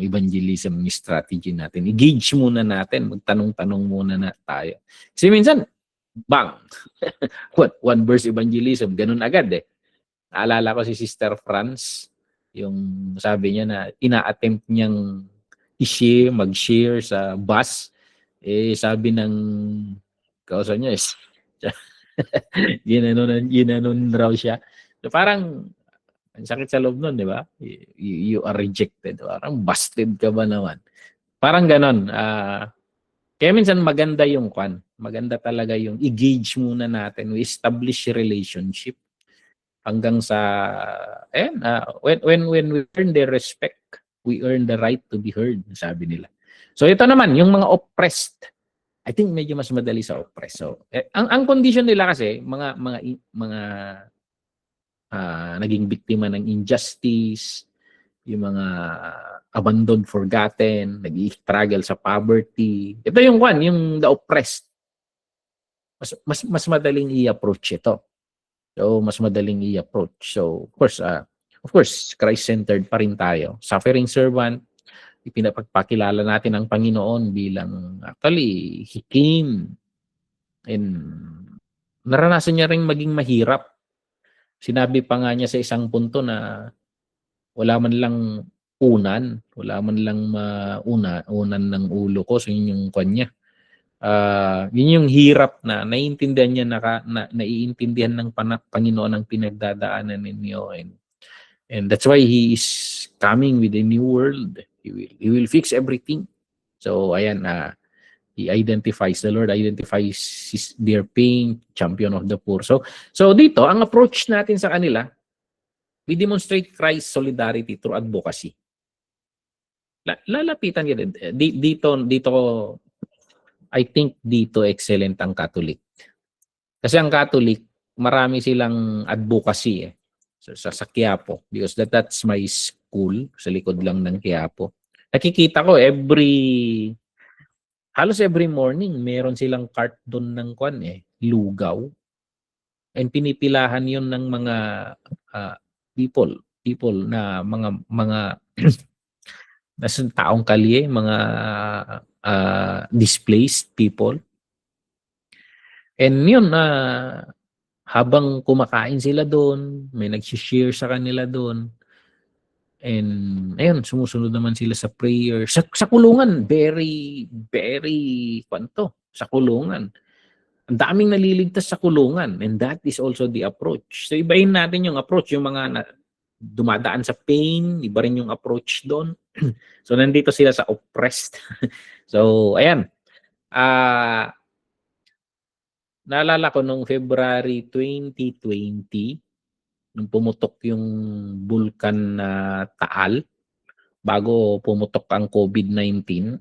evangelism strategy natin. I-gauge muna natin, magtanong-tanong muna na tayo. Kasi minsan, bang, one verse evangelism, ganun agad eh. Naalala ko si Sister Franz, yung sabi niya na ina-attempt niyang i-share, mag-share sa bus. Eh, sabi ng kausa niya is, ginanon raw siya. So parang, ang sakit sa loob nun, di ba? You are rejected. Parang busted ka ba naman? Parang ganon. Kaya minsan maganda yung kwan. Maganda talaga yung i-gauge muna natin. We establish relationship hanggang sa when we earn their respect, we earn the right to be heard, sabi nila. So ito naman, yung mga oppressed. I think medyo mas madali sa oppressed. So ang condition nila kasi mga naging biktima ng injustice, yung mga abandoned, forgotten, nag-i-struggle sa poverty. Ito yung one, yung the oppressed. Mas madaling i-approach ito. So, mas madaling i-approach. So, of course, Christ-centered pa rin tayo. Suffering servant, ipinapagpakilala natin ang Panginoon bilang actually, He came and naranasan niya rin maging mahirap. Sinabi pa nga niya sa isang punto na wala man lang wala man lang unan ng ulo ko. So, yun yung kanya. Yun yung hirap na naiintindihan niya naiintindihan ng Panginoon ang pinagdadaanan ninyo, and that's why He is coming with a new world. He will fix everything. So ayan, the Lord identifies their pain, champion of the poor. So dito ang approach natin sa kanila, we demonstrate Christ's solidarity through advocacy. Lalapitan din dito I think dito excellent ang Catholic. Kasi ang Catholic, marami silang advocacy sa Quiapo, because that's my school, sa likod lang ng Quiapo. Nakikita ko halos every morning meron silang cart doon ng lugaw. And pinipilahan 'yon ng mga people na mga nasa taong kalye, mga displaced people. And yun, habang kumakain sila doon, may nag-share sa kanila doon. And ayun, sumusunod naman sila sa prayer. Sa kulungan, very sa kulungan. Ang daming naliligtas sa kulungan, and that is also the approach. So ibahin natin yung approach, yung mga dumadaan sa pain, iba rin yung approach doon. So nandito sila sa oppressed. So ayan. Naalala ko nung February 2020, nung pumutok yung bulkan na Taal, bago pumutok ang COVID-19,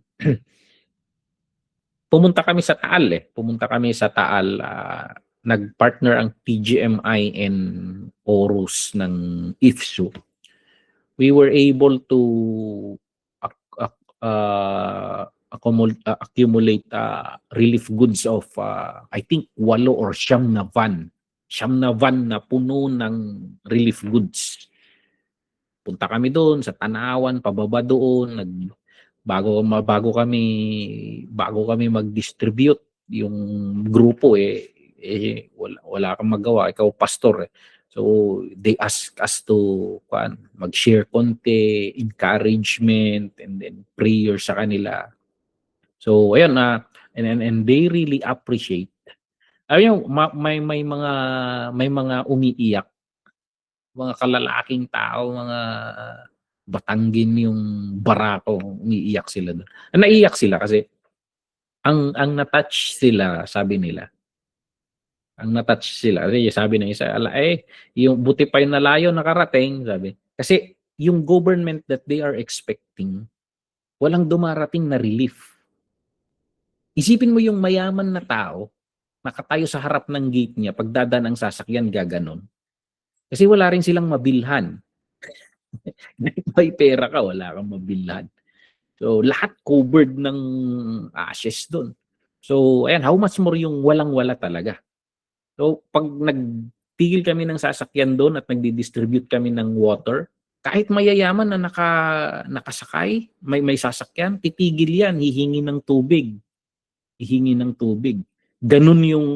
pumunta kami sa Taal. Nag-partner ang TGMI and Orus ng IFSU. We were able to accumulate relief goods of I think 8 or 9 na van. 9 na van na puno ng relief goods. Punta kami doon sa Tanawan, pababa doon, bago kami mag-distribute yung grupo wala kang magawa, ikaw pastor . So they ask us to mag-share konti, encouragement, and then prayer sa kanila. So ayun, and they really appreciate. Ayun, may mga umiiyak, mga kalalaking tao, mga Batanggin yung barako, umiiyak sila doon. Naiiyak sila kasi ang na-touch sila, sabi nila, Ang na-touch sila. Kasi sabi ng isa, yung buti pa yung nalayo nakarating, sabi. Kasi yung government that they are expecting, walang dumarating na relief. Isipin mo yung mayaman na tao, nakatayo sa harap ng gate niya, pagdadaan ang sasakyan, gaganon. Kasi wala rin silang mabilhan. May pera ka, wala kang mabilhan. So, lahat covered ng ashes doon. So, ayan, how much more yung walang-wala talaga. So, pag nagtigil kami ng sasakyan doon at nagdi-distribute kami ng water, kahit mayayaman na nakasakay, may sasakyan, titigil yan, hihingi ng tubig. Hihingi ng tubig. Ganun yung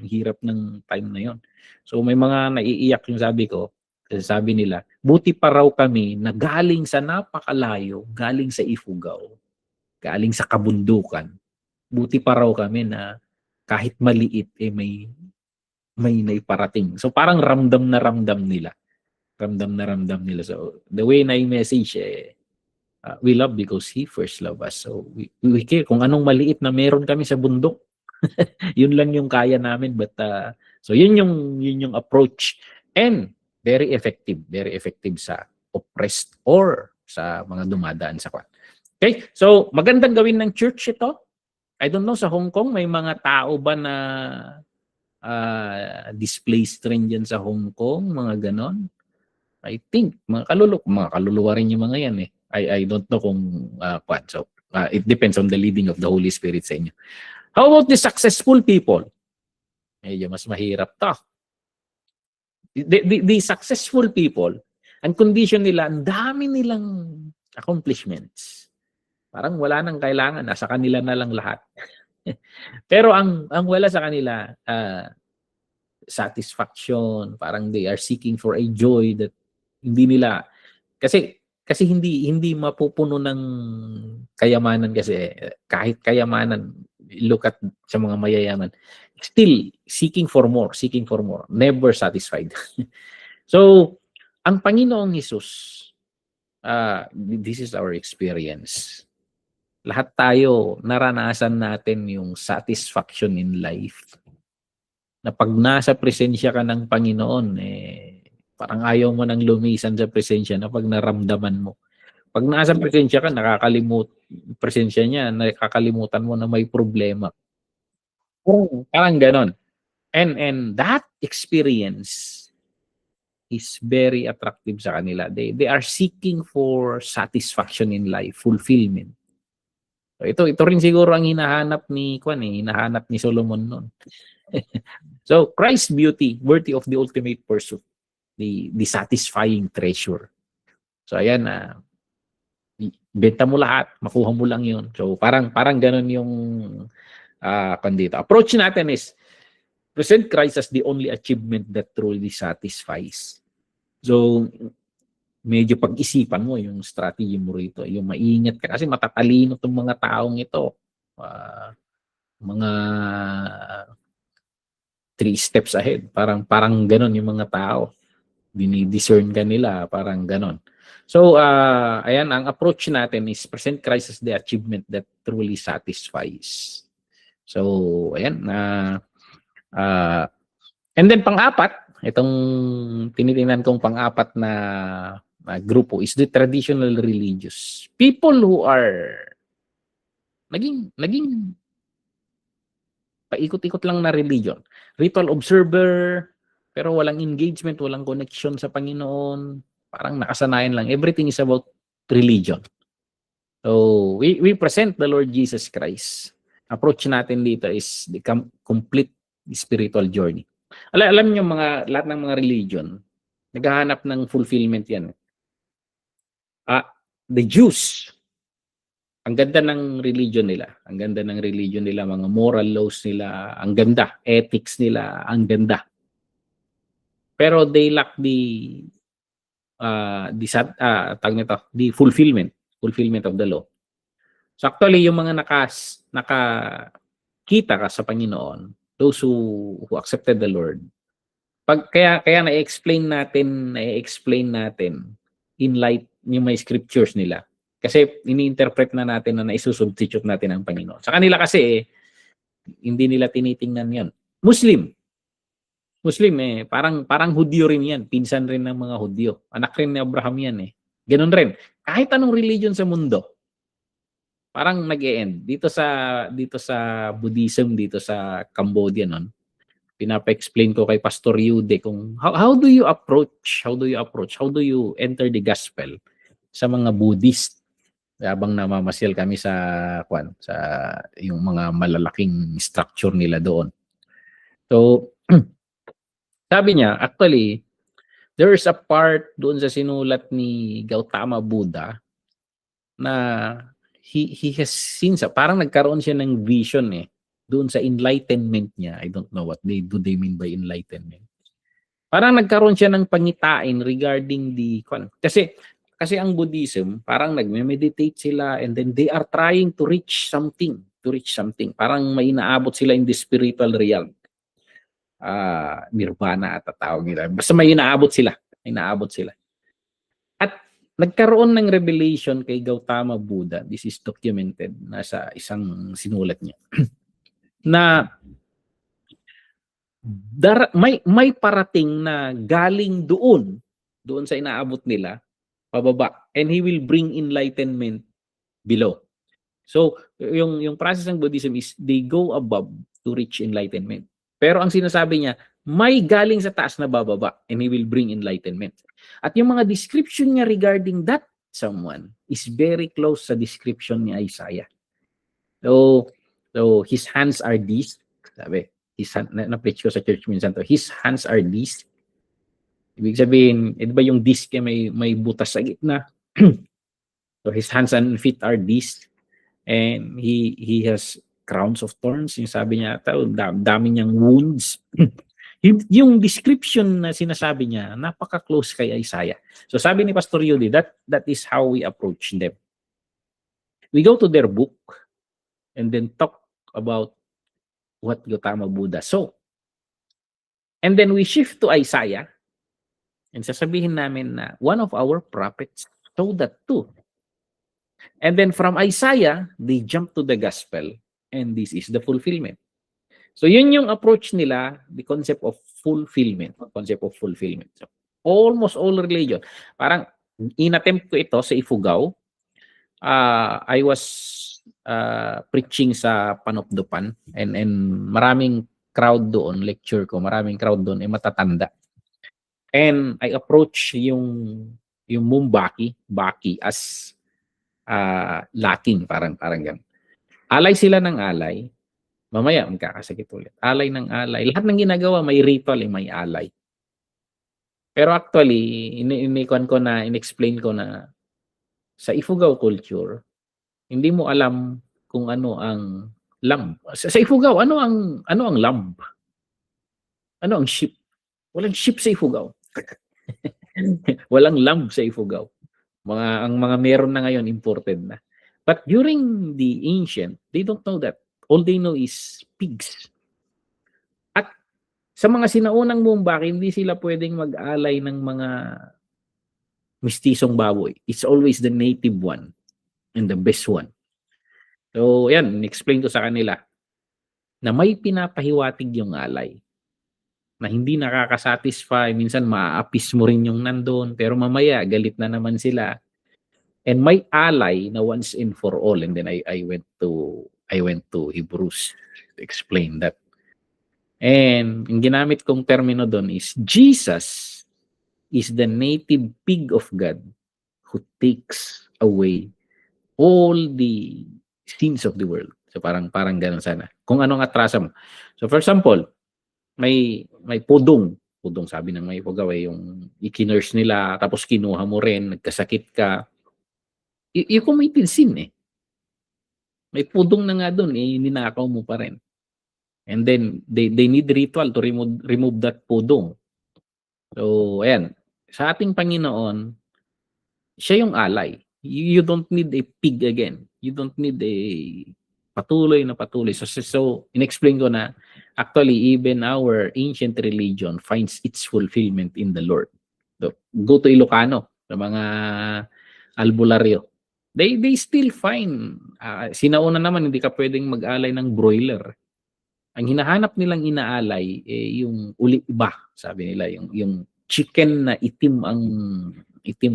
hirap ng time na yon. So, may mga naiiyak yung sabi ko, kasi sabi nila, buti pa raw kami na galing sa napakalayo, galing sa Ifugao, galing sa kabundukan. Buti pa raw kami na kahit maliit may naiparating. So parang ramdam na ramdam nila. Ramdam na ramdam nila. So the way na yung message we love because He first loved us. So we care kung anong maliit na meron kami sa bundok. Yun lang yung kaya namin, but so yun yung approach, and very effective sa oppressed or sa mga dumadaan sa kwan. Okay? So magandang gawin ng church ito. I don't know sa Hong Kong may mga tao ba na displaced rin dyan sa Hong Kong, mga ganon. I think mga kaluluwa rin yung mga yan eh. I don't know kung what. So it depends on the leading of the Holy Spirit sa inyo. How about the successful people? Medyo mas mahirap to. The successful people, ang condition nila, ang dami nilang accomplishments. Parang wala nang kailangan, nasa kanila na lang lahat. Pero ang wala sa kanila, satisfaction, parang they are seeking for a joy that hindi nila, kasi hindi mapupuno ng kayamanan, kasi kahit kayamanan, look at sa mga mayayaman, still seeking for more, never satisfied. So ang Panginoong Hesus, this is our experience. Lahat tayo naranasan natin yung satisfaction in life. Na pag nasa presensya ka ng Panginoon, parang ayaw mo nang lumisan sa presensya na pag naramdaman mo. Pag nasa presensya ka, presensya niya, nakakalimutan mo na may problema. Parang ganon. And that experience is very attractive sa kanila. They are seeking for satisfaction in life, fulfillment. So ito rin siguro ang hinahanap ni Solomon noon. So Christ's beauty, worthy of the ultimate pursuit, the satisfying treasure. So ayan, benta mo lahat, makuha mo lang 'yun. So parang ganoon yung kandito. Approach natin is present Christ as the only achievement that truly satisfies. So medyo pag-isipan mo yung strategy mo rito. Yung maingat ka kasi matatalino itong mga taong ito. Mga 3 steps ahead. Parang ganon yung mga tao. Dinidiscern ka nila, parang ganon. So, ayan, ang approach natin is present Christ as the achievement that truly satisfies. So, ayan. And then, pang-apat, itong tinitingnan kong pang-apat na grupo is the traditional religious. People who are naging paikot-ikot lang na religion. Ritual observer, pero walang engagement, walang connection sa Panginoon. Parang nakasanayan lang. Everything is about religion. So, we present the Lord Jesus Christ. Approach natin dito is the complete spiritual journey. Alam niyo lahat ng mga religion, naghahanap ng fulfillment yan. The Jews, ang ganda ng religion nila. Ang ganda ng religion nila, mga moral laws nila, ang ganda, ethics nila, ang ganda. Pero they lack the fulfillment of the law. So actually, yung mga nakakita ka sa Panginoon, those who accepted the Lord, kaya na-explain natin in light yung may scriptures nila. Kasi ini-interpret na natin na naisusubstitute natin ang Panginoon. Sa kanila kasi, hindi nila tinitingnan yon. Muslim. Muslim eh, parang Hudyo rin yan. Pinsan rin ng mga Hudyo. Anak rin ni Abraham yan eh. Ganun rin. Kahit anong religion sa mundo, parang nag-e-end. Dito sa Buddhism, dito sa Cambodia nun, pinapa-explain ko kay Pastor Yude kung how do you approach, how do you enter the gospel sa mga Buddhist habang namamasyal kami sa yung mga malalaking structure nila doon. So, sabi niya, actually, there is a part doon sa sinulat ni Gautama Buddha na he has seen, parang nagkaroon siya ng vision eh doon sa enlightenment niya. I don't know what do they mean by enlightenment. Parang nagkaroon siya ng pangitain regarding kasi ang Buddhism, parang nagme-meditate sila and then they are trying to reach something. Parang may inaabot sila in the spiritual realm. Nirvana at tawag nila. Basta may inaabot sila. At nagkaroon ng revelation kay Gautama Buddha. This is documented nasa isang sinulat niya. Na may parating na galing doon sa inaabot nila pababa, and he will bring enlightenment below. So yung process ng Buddhism is they go above to reach enlightenment. Pero ang sinasabi niya, may galing sa taas na bababa and he will bring enlightenment. At yung mga description niya regarding that someone is very close sa description ni Isaiah. So his hands are these, sabi. Na-preach ko sa church minsan to. His hands are these. Ibig sabihin, di ba yung disc may butas sa gitna? So his hands and feet are these. And he has crowns of thorns. Yung sabi niya, dami niyang wounds. Yung description na sinasabi niya, napaka-close kay Isaiah. So sabi ni Pastor Yudi, that is how we approach them. We go to their book and then talk about what Gautama Buddha saw. And then we shift to Isaiah and sasabihin namin na one of our prophets saw that too. And then from Isaiah, they jump to the gospel and this is the fulfillment. So yun yung approach nila, the concept of fulfillment. So, almost all religion. Parang inattempt ko ito sa Ifugao. I was preaching sa Panopdupan and maraming crowd doon, lecture ko, maraming crowd doon ay matatanda. And I approach yung Mumbaki as Latin, parang gan. Alay sila ng alay. Mamaya magkakasakit ulit. Alay ng alay. Lahat ng ginagawa may ritual, may alay. Pero actually, in-explain ko na sa Ifugao culture, hindi mo alam kung ano ang lamb. Sa Ifugao, ano ang lamb? Ano ang sheep? Walang sheep sa Ifugao. Walang lamb sa Ifugao. Ang mga meron na ngayon imported na. But during the ancient, they don't know that. All they know is pigs. At sa mga sinaunang Mumbaki, hindi sila pwedeng mag-alay ng mga mistisong baboy. It's always the native one and the best one. So, yan, in-explain ko sa kanila na may pinapahiwatig yung alay na hindi nakakasatisfy. Minsan, maaapis mo rin yung nandun, pero mamaya, galit na naman sila. And may alay na once and for all. And then I went to Hebrews to explain that. And yung ginamit kong termino doon is Jesus is the native pig of God who takes away all the sins of the world. So parang ganun sana. Kung anong atrasa mo. So for example, may pudong sabi ng may pugaway, yung ikinurse nila tapos kinuha mo rin, nagkasakit ka. You committed sin eh. May pudong na nga doon eh, ninakaw mo pa rin. And then they need ritual to remove that pudong. So ayan, sa ating Panginoon, siya yung alay. You don't need a pig again. You don't need a patuloy. So in-explain ko na actually even our ancient religion finds its fulfillment in the Lord. So, go to Ilocano, sa mga albularyo. They still find, sinauna naman hindi ka pwedeng mag-alay ng broiler. Ang hinahanap nilang inaalay, yung uli iba, sabi nila, yung chicken na itim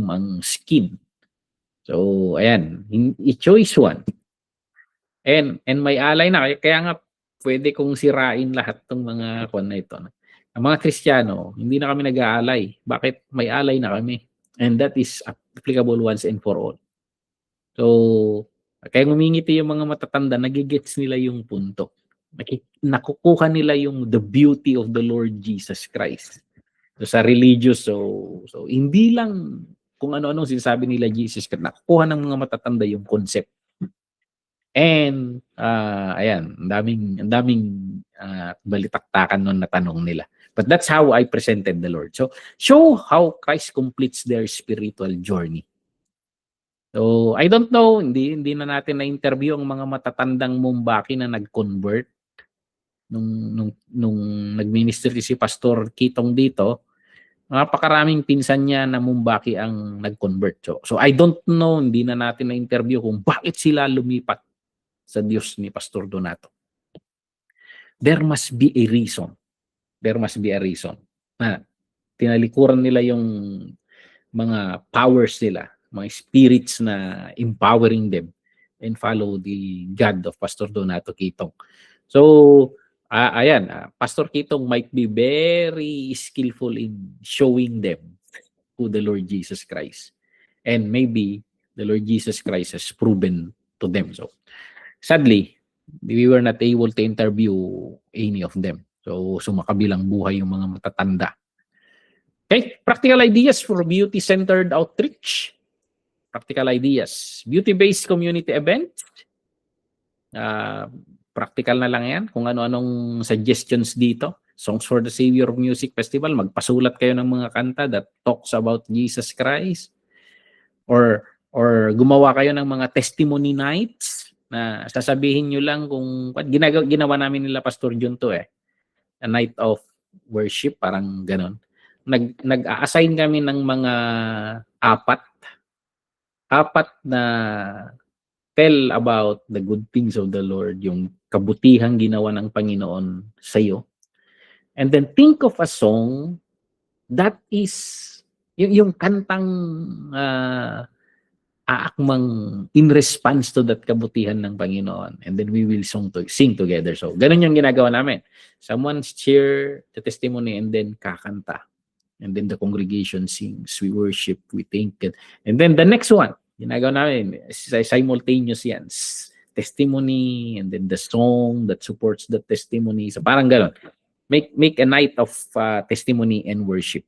ang skin. So, ayan, i-choice one. And may alay na, kaya nga pwede kong sirain lahat ng mga kwan na ito. Ang mga Kristiyano, hindi na kami nag-aalay. Bakit? May alay na kami. And that is applicable once and for all. So, kaya ngumingiti yung mga matatanda, nagigets nila yung punto. Nakukuha nila yung the beauty of the Lord Jesus Christ. So, sa religious, so hindi lang kung ano-anong sinasabi nila Jesus Christ, nakukuha ng mga matatanda yung concept. And ayan, ang daming balitaktakan nun na tanong nila. But that's how I presented the Lord. So, show how Christ completes their spiritual journey. So, I don't know, hindi na natin na-interview ang mga matatandang Mumbaki na nag-convert nung nag-ministry si Pastor Kitong dito. Napakaraming pinsan niya na Mumbaki ang nag-convert. So I don't know, hindi na natin na-interview kung bakit sila lumipat sa Diyos ni Pastor Donato. There must be a reason. There must be a reason na tinalikuran nila yung mga powers nila, mga spirits na empowering them and follow the God of Pastor Donato Kitong. So, ayan, Pastor Kitong might be very skillful in showing them who the Lord Jesus Christ. And maybe the Lord Jesus Christ has proven to them. So, sadly, we were not able to interview any of them. So makabilang buhay yung mga matatanda. Okay, practical ideas for beauty-centered outreach. Practical ideas. Beauty-based community event. Practical na lang yan. Kung ano-anong suggestions dito. Songs for the Savior of Music Festival. Magpasulat kayo ng mga kanta that talks about Jesus Christ. Or gumawa kayo ng mga testimony nights na sasabihin nyo lang kung ginawa namin nila Pastor Junto a night of worship, parang ganon. Nag-a-assign kami ng mga apat na tell about the good things of the Lord, yung kabutihang ginawa ng Panginoon sa iyo. And then think of a song that is yung kantang aakmang in response to that kabutihan ng Panginoon, and then we will sing together. So ganun yung ginagawa namin. Someone share the testimony and then kakanta, and then the congregation sings, we worship, we thank it, and then the next one ginagawa namin simultaneous yan, testimony and then the song that supports the testimony. So parang ganun, make a night of testimony and worship.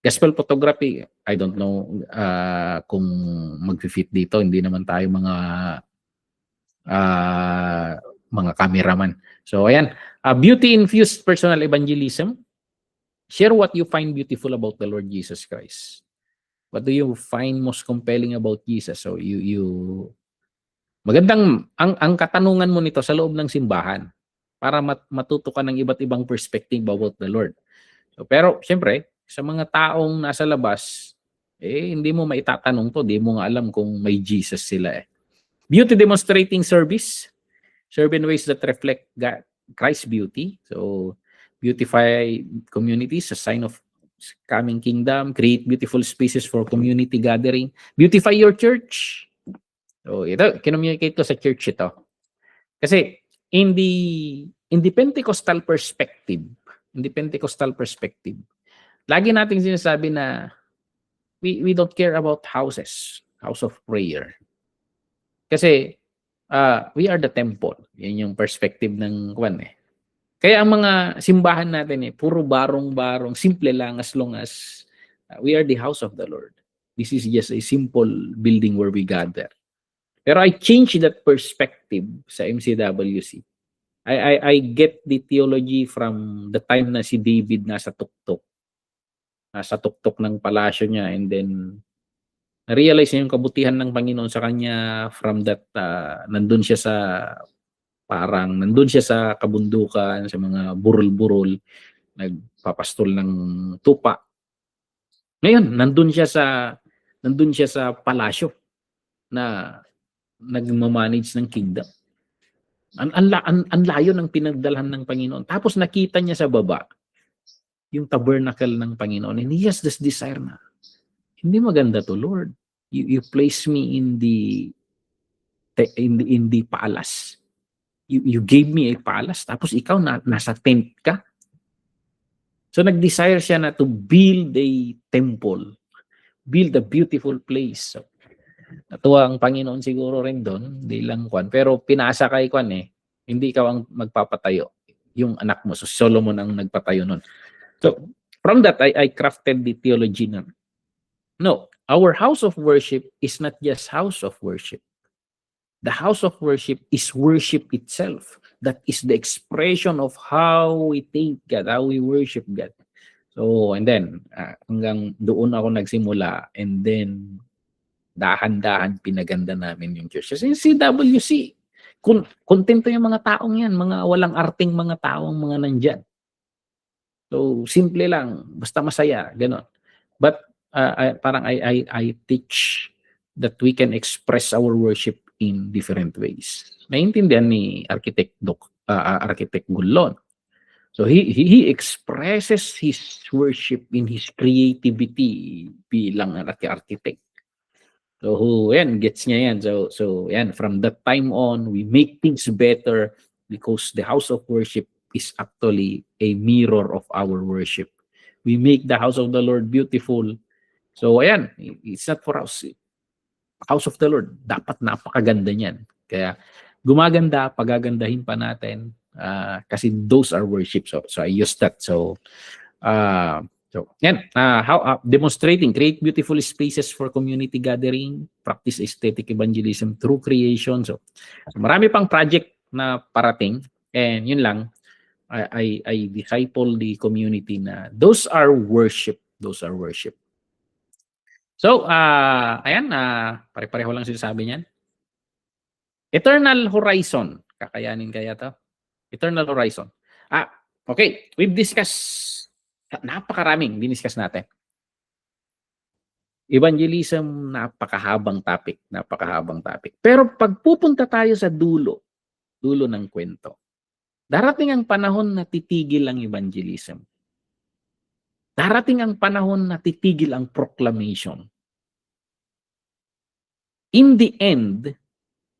Gospel photography, I don't know kung mag-fit dito. Hindi naman tayo mga cameraman. So ayan, beauty-infused personal evangelism. Share what you find beautiful about the Lord Jesus Christ. What do you find most compelling about Jesus? So magandang ang katanungan mo nito sa loob ng simbahan para matuto ka ng iba't ibang perspective about the Lord. So, pero siyempre, sa mga taong nasa labas, hindi mo maitatanong to, di mo nga alam kung may Jesus sila Beauty demonstrating service. Serve in ways that reflect Christ's beauty. So, beautify communities, a sign of coming kingdom. Create beautiful spaces for community gathering. Beautify your church. So, ito, kinommunicate ko sa church ito. Kasi, in the Pentecostal perspective, lagi nating sinasabi na we don't care about house of prayer. Kasi we are the temple. Yan yung perspective ng kwan Kaya ang mga simbahan natin puro barong-barong, simple lang as long as we are the house of the Lord. This is just a simple building where we gather. Pero I change that perspective sa MCWC. I get the theology from the time na si David nasa tuktok ng palasyo niya, and then na-realize niya yung kabutihan ng Panginoon sa kanya from that nandun siya sa kabundukan, sa mga burol-burol, nagpapastol ng tupa. Ngayon, nandun siya sa palasyo na nagmamanage ng kingdom. Ang layo ng pinagdalhan ng Panginoon. Tapos nakita niya sa baba yung tabernacle ng Panginoon. And he has this desire na, hindi maganda to, Lord. You place me in the palace. You gave me a palace, tapos ikaw nasa tent ka. So nag-desire siya na to build a temple, build a beautiful place. So, natuwa ang Panginoon siguro rin doon, hindi lang kwan. Pero pinasa kay kwan hindi ikaw ang magpapatayo. Yung anak mo. So Solomon ang nagpatayo nun. So from that, I crafted the theology na, no, our house of worship is not just house of worship. The house of worship is worship itself. That is the expression of how we thank God, how we worship God. So, and then, hanggang doon ako nagsimula, and then, dahan-dahan pinaganda namin yung church. Kasi yung CWC, kontento yung mga taong yan, mga walang arting mga taong mga nandyan. So, simple lang, basta masaya, gano'n. But, I teach that we can express our worship in different ways. Naiintindihan ni Architect Gullon. So he expresses his worship in his creativity bilang architect. So yan, gets niya yan. So yan, from that time on, we make things better because the house of worship is actually a mirror of our worship. We make the house of the Lord beautiful. So ayan, it's not for us. House of the Lord, dapat napakaganda niyan. Kaya gumaganda, pagagandahin pa natin kasi those are worship. So I use that. So yan, demonstrating, create beautiful spaces for community gathering, practice aesthetic evangelism through creation. So marami pang project na parating, and yun lang, I disciple the community na those are worship. Those are worship. So, ayan, pare-pareho lang sinasabi niyan. Eternal horizon. Kakayanin kaya to? Eternal horizon. Okay. We've discussed, napakaraming diniscuss natin. Evangelism, napakahabang topic. Napakahabang topic. Pero pag pupunta tayo sa dulo ng kwento, darating ang panahon na titigil ang evangelism. Darating ang panahon na titigil ang proclamation. In the end,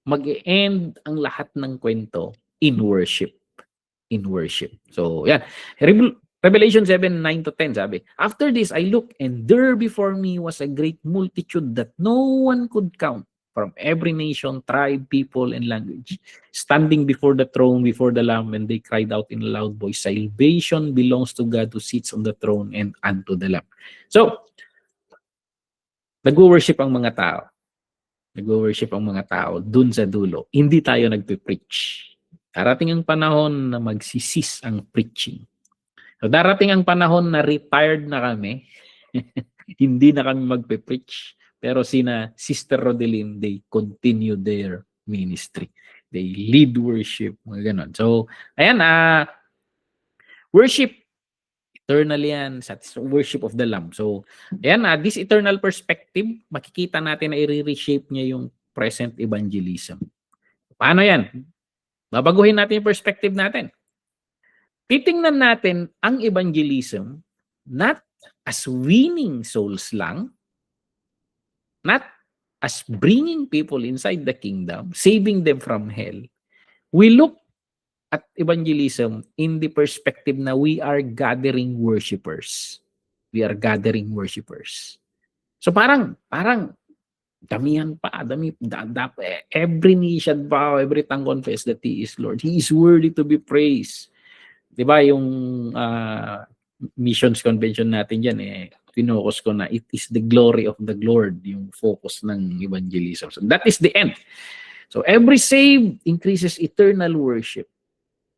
mag-e-end ang lahat ng kwento in worship. In worship. So, yan. Revelation 7:9-10 sabi, after this I looked, and there before me was a great multitude that no one could count, from every nation, tribe, people, and language, standing before the throne, before the Lamb, and they cried out in a loud voice, salvation belongs to God who sits on the throne and unto the Lamb. So, nag-worship ang mga tao. Nag-worship ang mga tao dun sa dulo. Hindi tayo nagpe-preach. Darating ang panahon na magsisis ang preaching. So darating ang panahon na retired na kami. Hindi na kami magpe-preach. Pero sina Sister Rodeline, they continue their ministry. They lead worship. Mga ganon. So, ayan, worship. Eternal yan. Worship of the Lamb. So, ayan, this eternal perspective, makikita natin na i-reshape niya yung present evangelism. Paano yan? Babaguhin natin yung perspective natin. Titingnan natin ang evangelism not as winning souls lang, not as bringing people inside the kingdom, saving them from hell. We look at evangelism in the perspective na we are gathering worshipers. We are gathering worshipers. So parang damihan pa, every knee shall bow, every tongue confess that He is Lord. He is worthy to be praised. Diba yung missions convention natin dyan, finokus ko na it is the glory of the Lord, yung focus ng evangelism. So that is the end. So every saved increases eternal worship.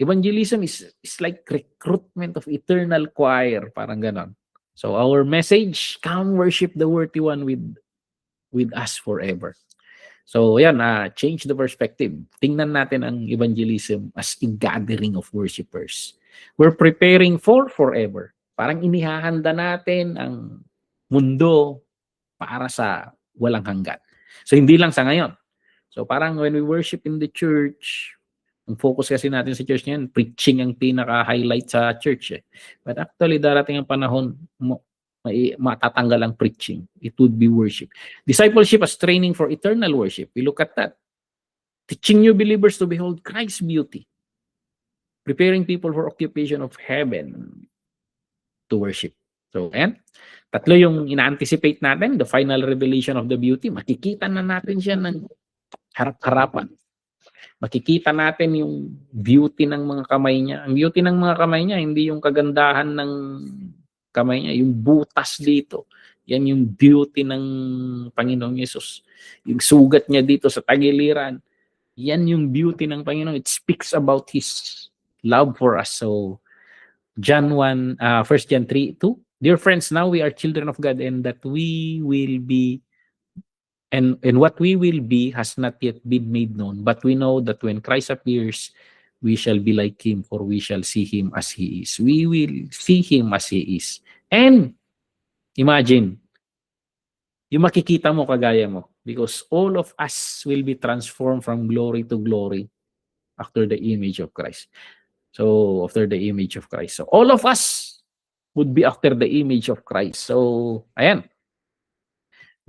Evangelism is like recruitment of eternal choir, parang ganon. So our message, come worship the worthy one with us forever. So yan, change the perspective. Tingnan natin ang evangelism as a gathering of worshipers. We're preparing for forever. Parang inihahanda natin ang mundo para sa walang hanggan. So hindi lang sa ngayon. So parang when we worship in the church, Ang focus kasi natin sa church ngayon, preaching ang pinaka-highlight sa church eh. But actually, darating ang panahon, matatanggal ang preaching. It would be worship. Discipleship as training for eternal worship. We look at that. Teaching new believers to behold Christ's beauty. Preparing people for occupation of heaven to worship. So, ayan. Tatlo yung ina-anticipate natin, the final revelation of the beauty. Makikita na natin siya ng harap-harapan. Makikita natin yung beauty ng mga kamay niya. Ang beauty ng mga kamay niya, hindi yung kagandahan ng kamay niya, yung butas dito. Yan yung beauty ng Panginoong Yesus. Yung sugat niya dito sa tagiliran, yan yung beauty ng Panginoon. It speaks about His love for us. So, John 1, 1 John 3:2. Dear friends, now we are children of God, and that we will be, and what we will be has not yet been made known. But we know that when Christ appears, we shall be like Him, for we shall see Him as He is. We will see Him as He is. And imagine, yung makikita mo kagaya mo, because all of us will be transformed from glory to glory after the image of Christ. So, after the image of Christ. So, all of us would be after the image of Christ. So, ayan.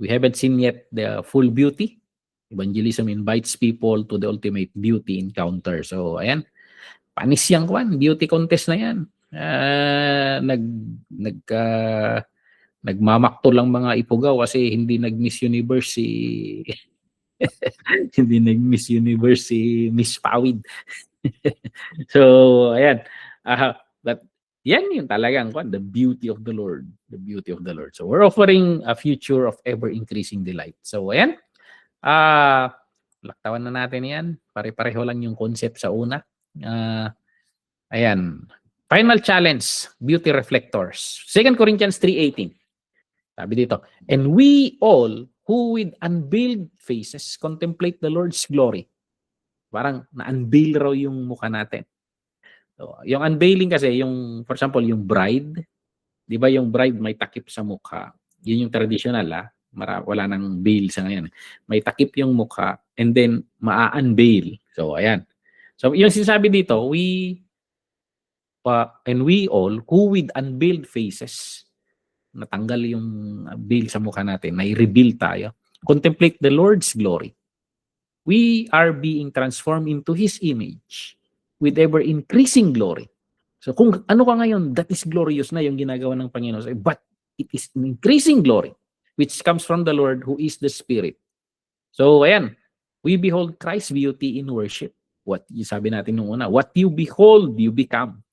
We haven't seen yet the full beauty. Evangelism invites people to the ultimate beauty encounter. So, ayan. Panis yang kwan. Beauty contest na yan. Nagmamakto lang mga ipugaw kasi hindi nag-Miss Universe si hindi nag-Miss Universe si Miss Pawid. So, ayan. But yan yung talagang the beauty of the Lord. The beauty of the Lord. So, we're offering a future of ever-increasing delight. So, ayan. Laktawan na natin yan. Pare-pareho lang yung concept sa una. Ayan. Final challenge, beauty reflectors. 2 Corinthians 3:18. Sabi dito, and we all who with unveiled faces contemplate the Lord's glory. Parang na-unveil raw yung mukha natin. So, yung unveiling kasi, yung, for example, yung bride, di ba yung bride may takip sa mukha? Yun yung traditional, wala nang veil sa ngayon. May takip yung mukha, and then, maa-unveil. So, ayan. So, yung sinasabi dito, and we all, who with unveiled faces, natanggal yung veil sa mukha natin, nai-reveal tayo, contemplate the Lord's glory. We are being transformed into His image with ever-increasing glory. So kung ano ka ngayon, that is glorious na yung ginagawa ng Panginoon. But it is an increasing glory which comes from the Lord who is the Spirit. So ayan, we behold Christ's beauty in worship. What sabi natin nung una, what you behold, you become.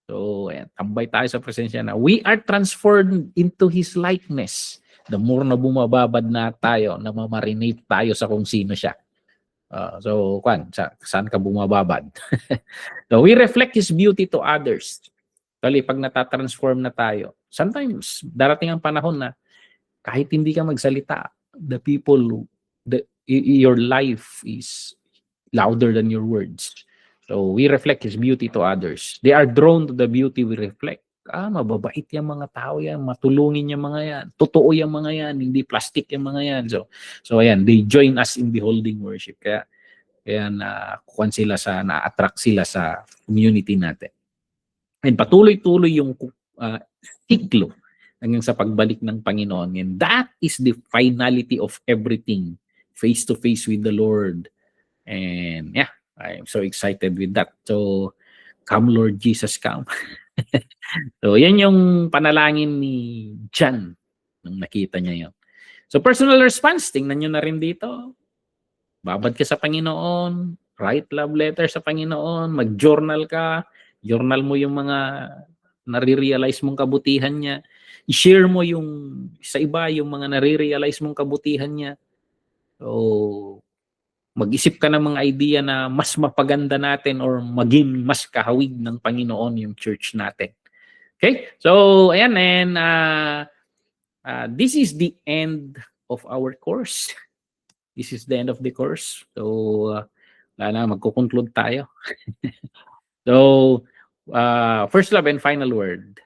So ayan, tambay tayo sa presensya na we are transformed into His likeness. The more na bumababad na tayo, na mamarinate tayo sa kung sino siya. So, saan ka bumababad? So, we reflect His beauty to others. Kali, pag natatransform na tayo, sometimes, darating ang panahon na kahit hindi ka magsalita, your life is louder than your words. So, we reflect His beauty to others. They are drawn to the beauty we reflect. Mababait yung mga tao yan, matulungin yung mga yan, totoo yung mga yan, hindi plastic yung mga yan. So ayan, they join us in beholding worship. Kaya na-attract sila sa community natin. And patuloy-tuloy yung siklo hanggang sa pagbalik ng Panginoon. And that is the finality of everything, face-to-face with the Lord. And yeah, I'm so excited with that. So, come Lord Jesus, come. So, yan yung panalangin ni John nung nakita niya yun. So, personal response, tingnan nyo na rin dito. Babad ka sa Panginoon, write love letter sa Panginoon, mag-journal ka, journal mo yung mga nare-realize mong kabutihan niya, i-share mo yung sa iba yung mga nare-realize mong kabutihan niya. So, mag-isip ka ng mga idea na mas mapaganda natin or maging mas kahawig ng Panginoon yung church natin. Okay? So, ayan, and this is the end of our course. This is the end of the course. So, magko-conclude tayo. So, first love and final word.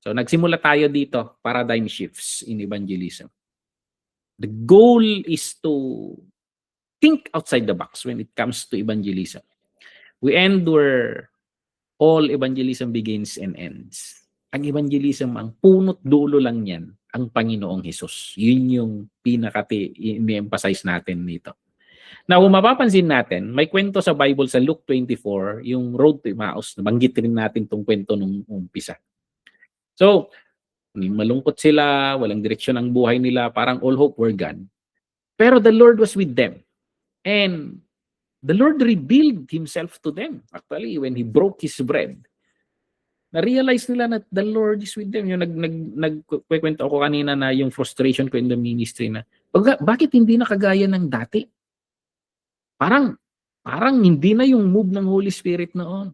So, nagsimula tayo dito, paradigm shifts in evangelism. The goal is to think outside the box when it comes to evangelism. We end where all evangelism begins and ends. Ang evangelism, ang punot dulo lang yan, ang Panginoong Hesus. Yun yung i-emphasize natin dito. Now, kung mapapansin natin, may kwento sa Bible sa Luke 24, yung Road to Emmaus. Nabanggit rin natin tong kwento nung umpisa. So, malungkot sila, walang direksyon ang buhay nila, parang all hope were gone. Pero the Lord was with them. And the Lord revealed Himself to them. Actually, when He broke His bread, na-realize nila na the Lord is with them. Yung nagkwento ako kanina na yung frustration ko in the ministry na, bakit hindi na kagaya ng dati? Parang hindi na yung move ng Holy Spirit noon.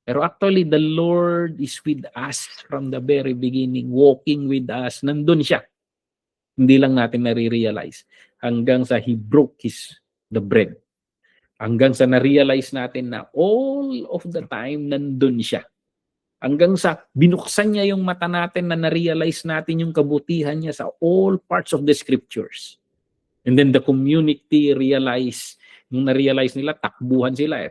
Pero actually, the Lord is with us from the very beginning, walking with us. Nandun siya. Hindi lang natin nare-realize. Hanggang sa He broke the bread. Hanggang sa na-realize natin na all of the time, nandun siya. Hanggang sa binuksan niya yung mata natin na na-realize natin yung kabutihan niya sa all parts of the scriptures. And then the community realized, nung na-realize nila, takbuhan sila.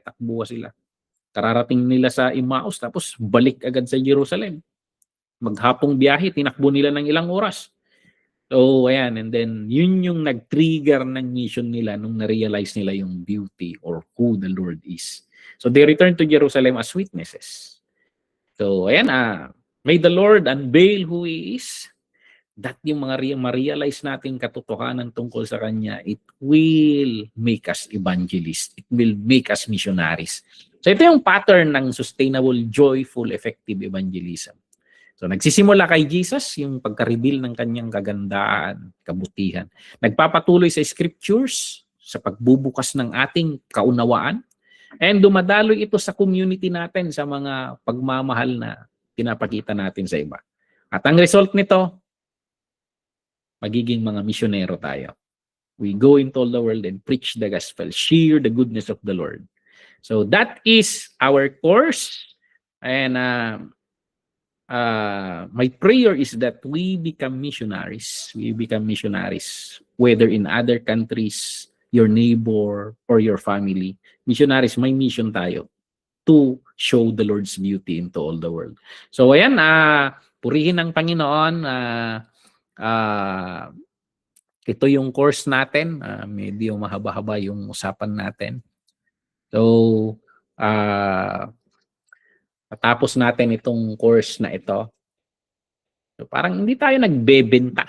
Kararating nila sa Emmaus, tapos balik agad sa Jerusalem. Maghapong biyahe, tinakbo nila ng ilang oras. So, ayan, and then yun yung nag-trigger ng mission nila nung na-realize nila yung beauty or who the Lord is. So, they returned to Jerusalem as witnesses. So, ayan, may the Lord unveil who He is. That yung mga ma-realize natin katotohanan tungkol sa Kanya, it will make us evangelists. It will make us missionaries. So, ito yung pattern ng sustainable, joyful, effective evangelism. So, nagsisimula kay Jesus yung pagka-reveal ng Kanyang kagandaan, kabutihan. Nagpapatuloy sa scriptures, sa pagbubukas ng ating kaunawaan, and dumadaloy ito sa community natin, sa mga pagmamahal na pinapakita natin sa iba. At ang result nito, magiging mga misyonero tayo. We go into all the world and preach the gospel, share the goodness of the Lord. So that is our course. And my prayer is that we become missionaries. We become missionaries, whether in other countries, your neighbor, or your family. Missionaries, may mission tayo to show the Lord's beauty into all the world. So ayan, purihin ng Panginoon. Ito yung course natin. Medyo mahaba-haba yung usapan natin. So, tapos natin itong course na ito. So, parang hindi tayo nagbebenta.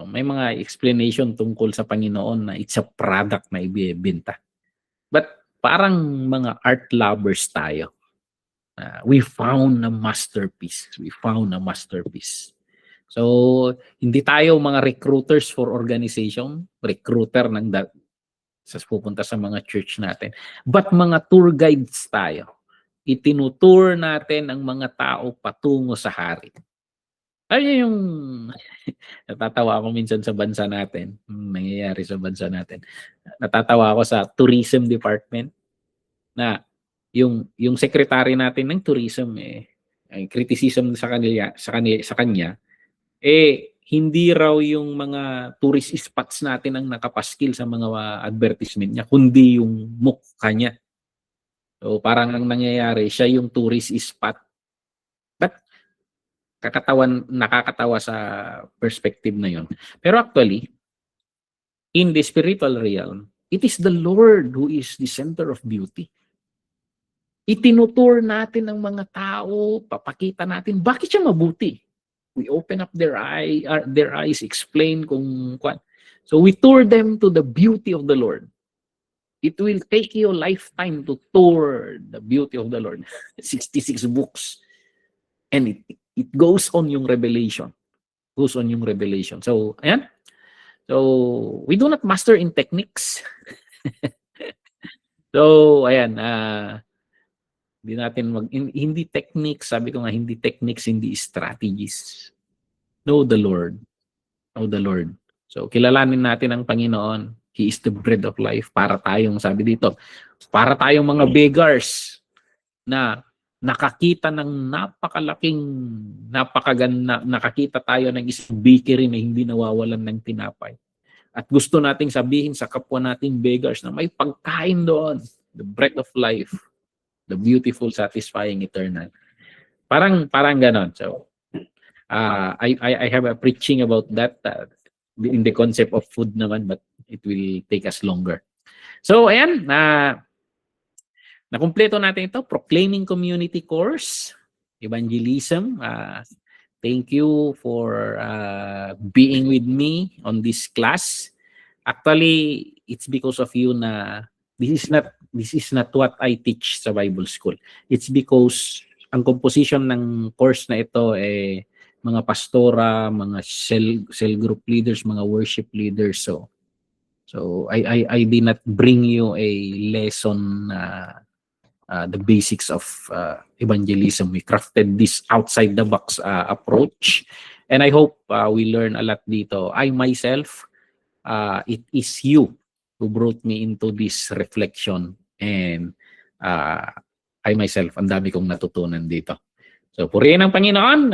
May mga explanation tungkol sa Panginoon na it's a product na ibebenta. But parang mga art lovers tayo. We found a masterpiece. So, hindi tayo mga recruiters for organization, recruiter ng pupunta sa mga church natin. But mga tour guides tayo. Itinutour natin ang mga tao patungo sa hari. Ay yung natatawa ako minsan sa bansa natin. Nangyayari sa bansa natin. Natatawa ako sa tourism department na yung secretary natin ng tourism ay criticism sa kanya hindi raw yung mga tourist spots natin ang nakapaskil sa mga advertisement niya, kundi yung mukha niya. So parang ang nangyayari, siya yung tourist spot. But nakakatawa sa perspective na yun. Pero actually, in the spiritual realm, it is the Lord who is the center of beauty. Itinutur natin ang mga tao, papakita natin, bakit siya mabuti? We open up their eyes, explain kung kwan. So we tour them to the beauty of the Lord. It will take you a lifetime to tour the beauty of the Lord. 66 books. And it goes on yung revelation. So, ayan. So, we do not master in techniques. So, ayan. Hindi techniques, sabi ko nga, hindi techniques, hindi strategies. Know the Lord. So, kilalanin natin ang Panginoon. He is the bread of life. Para tayong, sabi dito, para tayong mga beggars na nakakita ng napakaganda, nakakita tayo ng isang bakery na hindi nawawalan ng tinapay. At gusto nating sabihin sa kapwa nating beggars na may pagkain doon, the bread of life. the beautiful, satisfying, eternal. Parang ganon. So, I have a preaching about that in the concept of food naman, but it will take us longer. So, ayan, nakumpleto natin ito, Proclaiming Community Course, Evangelism. Thank you for being with me on this class. Actually, it's because of you na this is not what I teach sa Bible School. It's because ang composition ng course na ito mga pastora, mga cell group leaders, mga worship leaders. So I did not bring you a lesson the basics of evangelism. We crafted this outside the box approach, and I hope we learn a lot dito. I myself, it is you who brought me into this reflection, and I myself, ang dami kong natutunan dito. So, purihin ang Panginoon.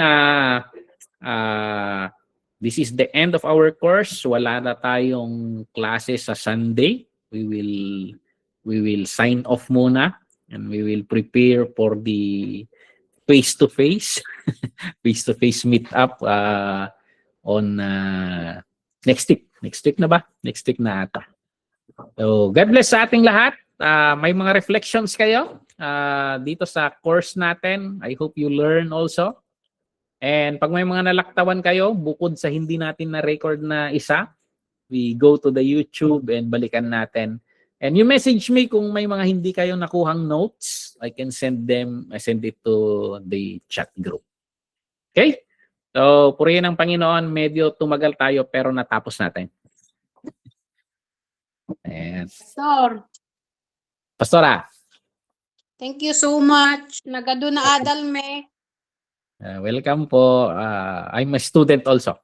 This is the end of our course. Wala na tayong classes sa Sunday. We will sign off muna, and we will prepare for the face-to-face meet up on next week. Next week na ba? Next week na ata. So, God bless sa ating lahat. May mga reflections kayo dito sa course natin. I hope you learn also. And pag may mga nalaktawan kayo, bukod sa hindi natin na-record na isa, we go to the YouTube and balikan natin. And you message me kung may mga hindi kayo nakuhang notes. I can send it to the chat group. Okay? So, purihin ang Panginoon. Medyo tumagal tayo pero natapos natin. And, Pastora. Thank you so much. Nagado na adalme. Welcome po. I'm a student also.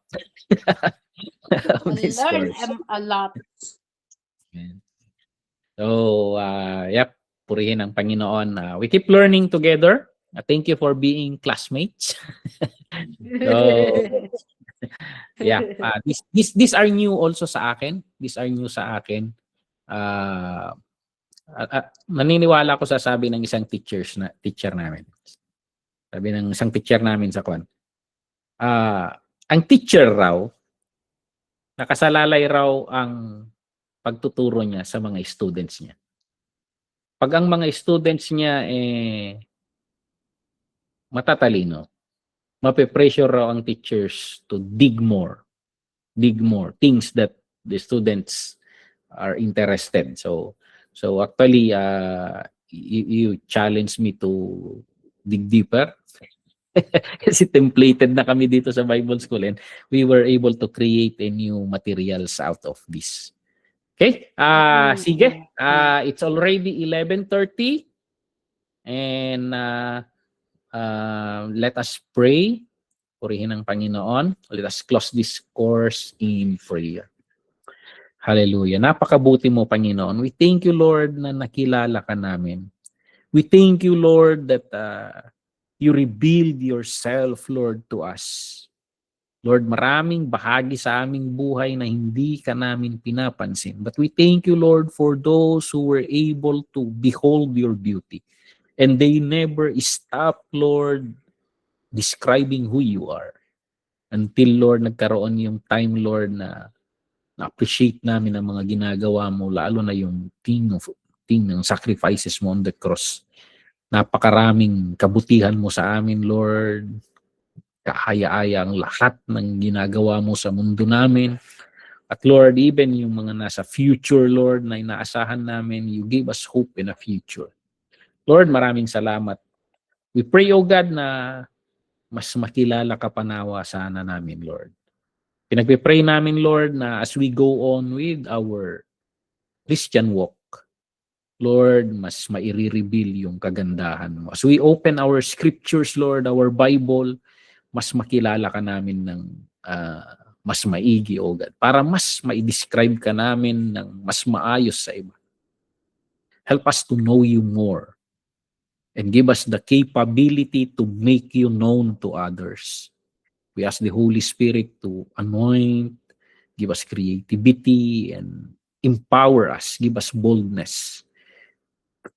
I learned a lot. So, yep, purihin ang Panginoon. We keep learning together. Thank you for being classmates. So, yeah, these are new also sa akin. These are new sa akin. Naniniwala ako sa sabi ng isang teacher namin. Sabi ng isang teacher namin sa kwan. Ang teacher raw, nakasalalay raw ang pagtuturo niya sa mga students niya. Pag ang mga students niya matatalino, mape-pressure raw ang teachers to dig more things that the students are interested. So actually you challenge me to dig deeper. Kasi templated na kami dito sa Bible School, and we were able to create a new materials out of this. Okay? Sige. It's already 11:30, and let us pray. Purihin ang Panginoon. Let us close this course in prayer. Hallelujah. Napakabuti mo, Panginoon. We thank you, Lord, na nakilala ka namin. We thank you, Lord, that you revealed yourself, Lord, to us. Lord, maraming bahagi sa aming buhay na hindi ka namin pinapansin. But we thank you, Lord, for those who were able to behold your beauty. And they never stop, Lord, describing who you are. Until, Lord, nagkaroon yung time, Lord, na na-appreciate namin ang mga ginagawa mo, lalo na yung thing ng sacrifices mo on the cross. Napakaraming kabutihan mo sa amin, Lord. Kahaya-aya ang lahat ng ginagawa mo sa mundo namin. At Lord, even yung mga nasa future, Lord, na inaasahan namin, you give us hope in a future. Lord, maraming salamat. We pray, O God, na mas makilala ka pa nawa sana namin, Lord. Pinagpipray namin, Lord, na as we go on with our Christian walk, Lord, mas maire-reveal yung kagandahan mo. As we open our scriptures, Lord, our Bible, mas makilala ka namin ng mas maigi, O God, para mas ma-describe ka namin ng mas maayos sa iba. Help us to know you more and give us the capability to make you known to others. We ask the Holy Spirit to anoint, give us creativity, and empower us, give us boldness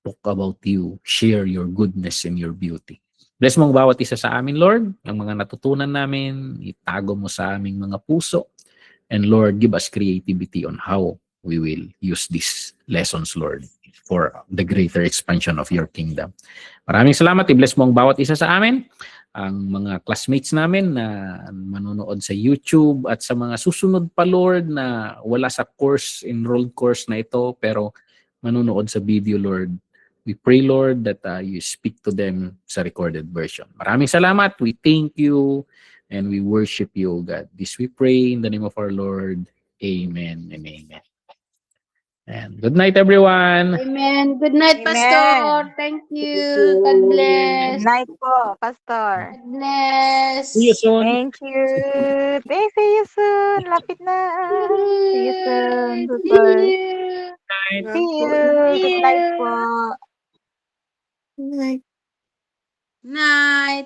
talk about you, share your goodness and your beauty. Bless mo ang bawat isa sa amin, Lord. Ang mga natutunan namin, itago mo sa aming mga puso. And Lord, give us creativity on how we will use these lessons, Lord, for the greater expansion of your kingdom. Maraming salamat. I-bless mo ang bawat isa sa amin. Ang mga classmates namin na manonood sa YouTube at sa mga susunod pa, Lord, na wala sa enrolled course na ito, pero manonood sa video, Lord. We pray, Lord, that you speak to them sa recorded version. Maraming salamat. We thank you and we worship you, God. This we pray in the name of our Lord. Amen and amen. And good night, everyone. Amen. Good night, Amen. Pastor. Thank you. God bless. Good night po, Pastor. God bless. See you soon. Thank you. See you soon. Lapit na. See you soon, Pastor. See you. Good night po. Night.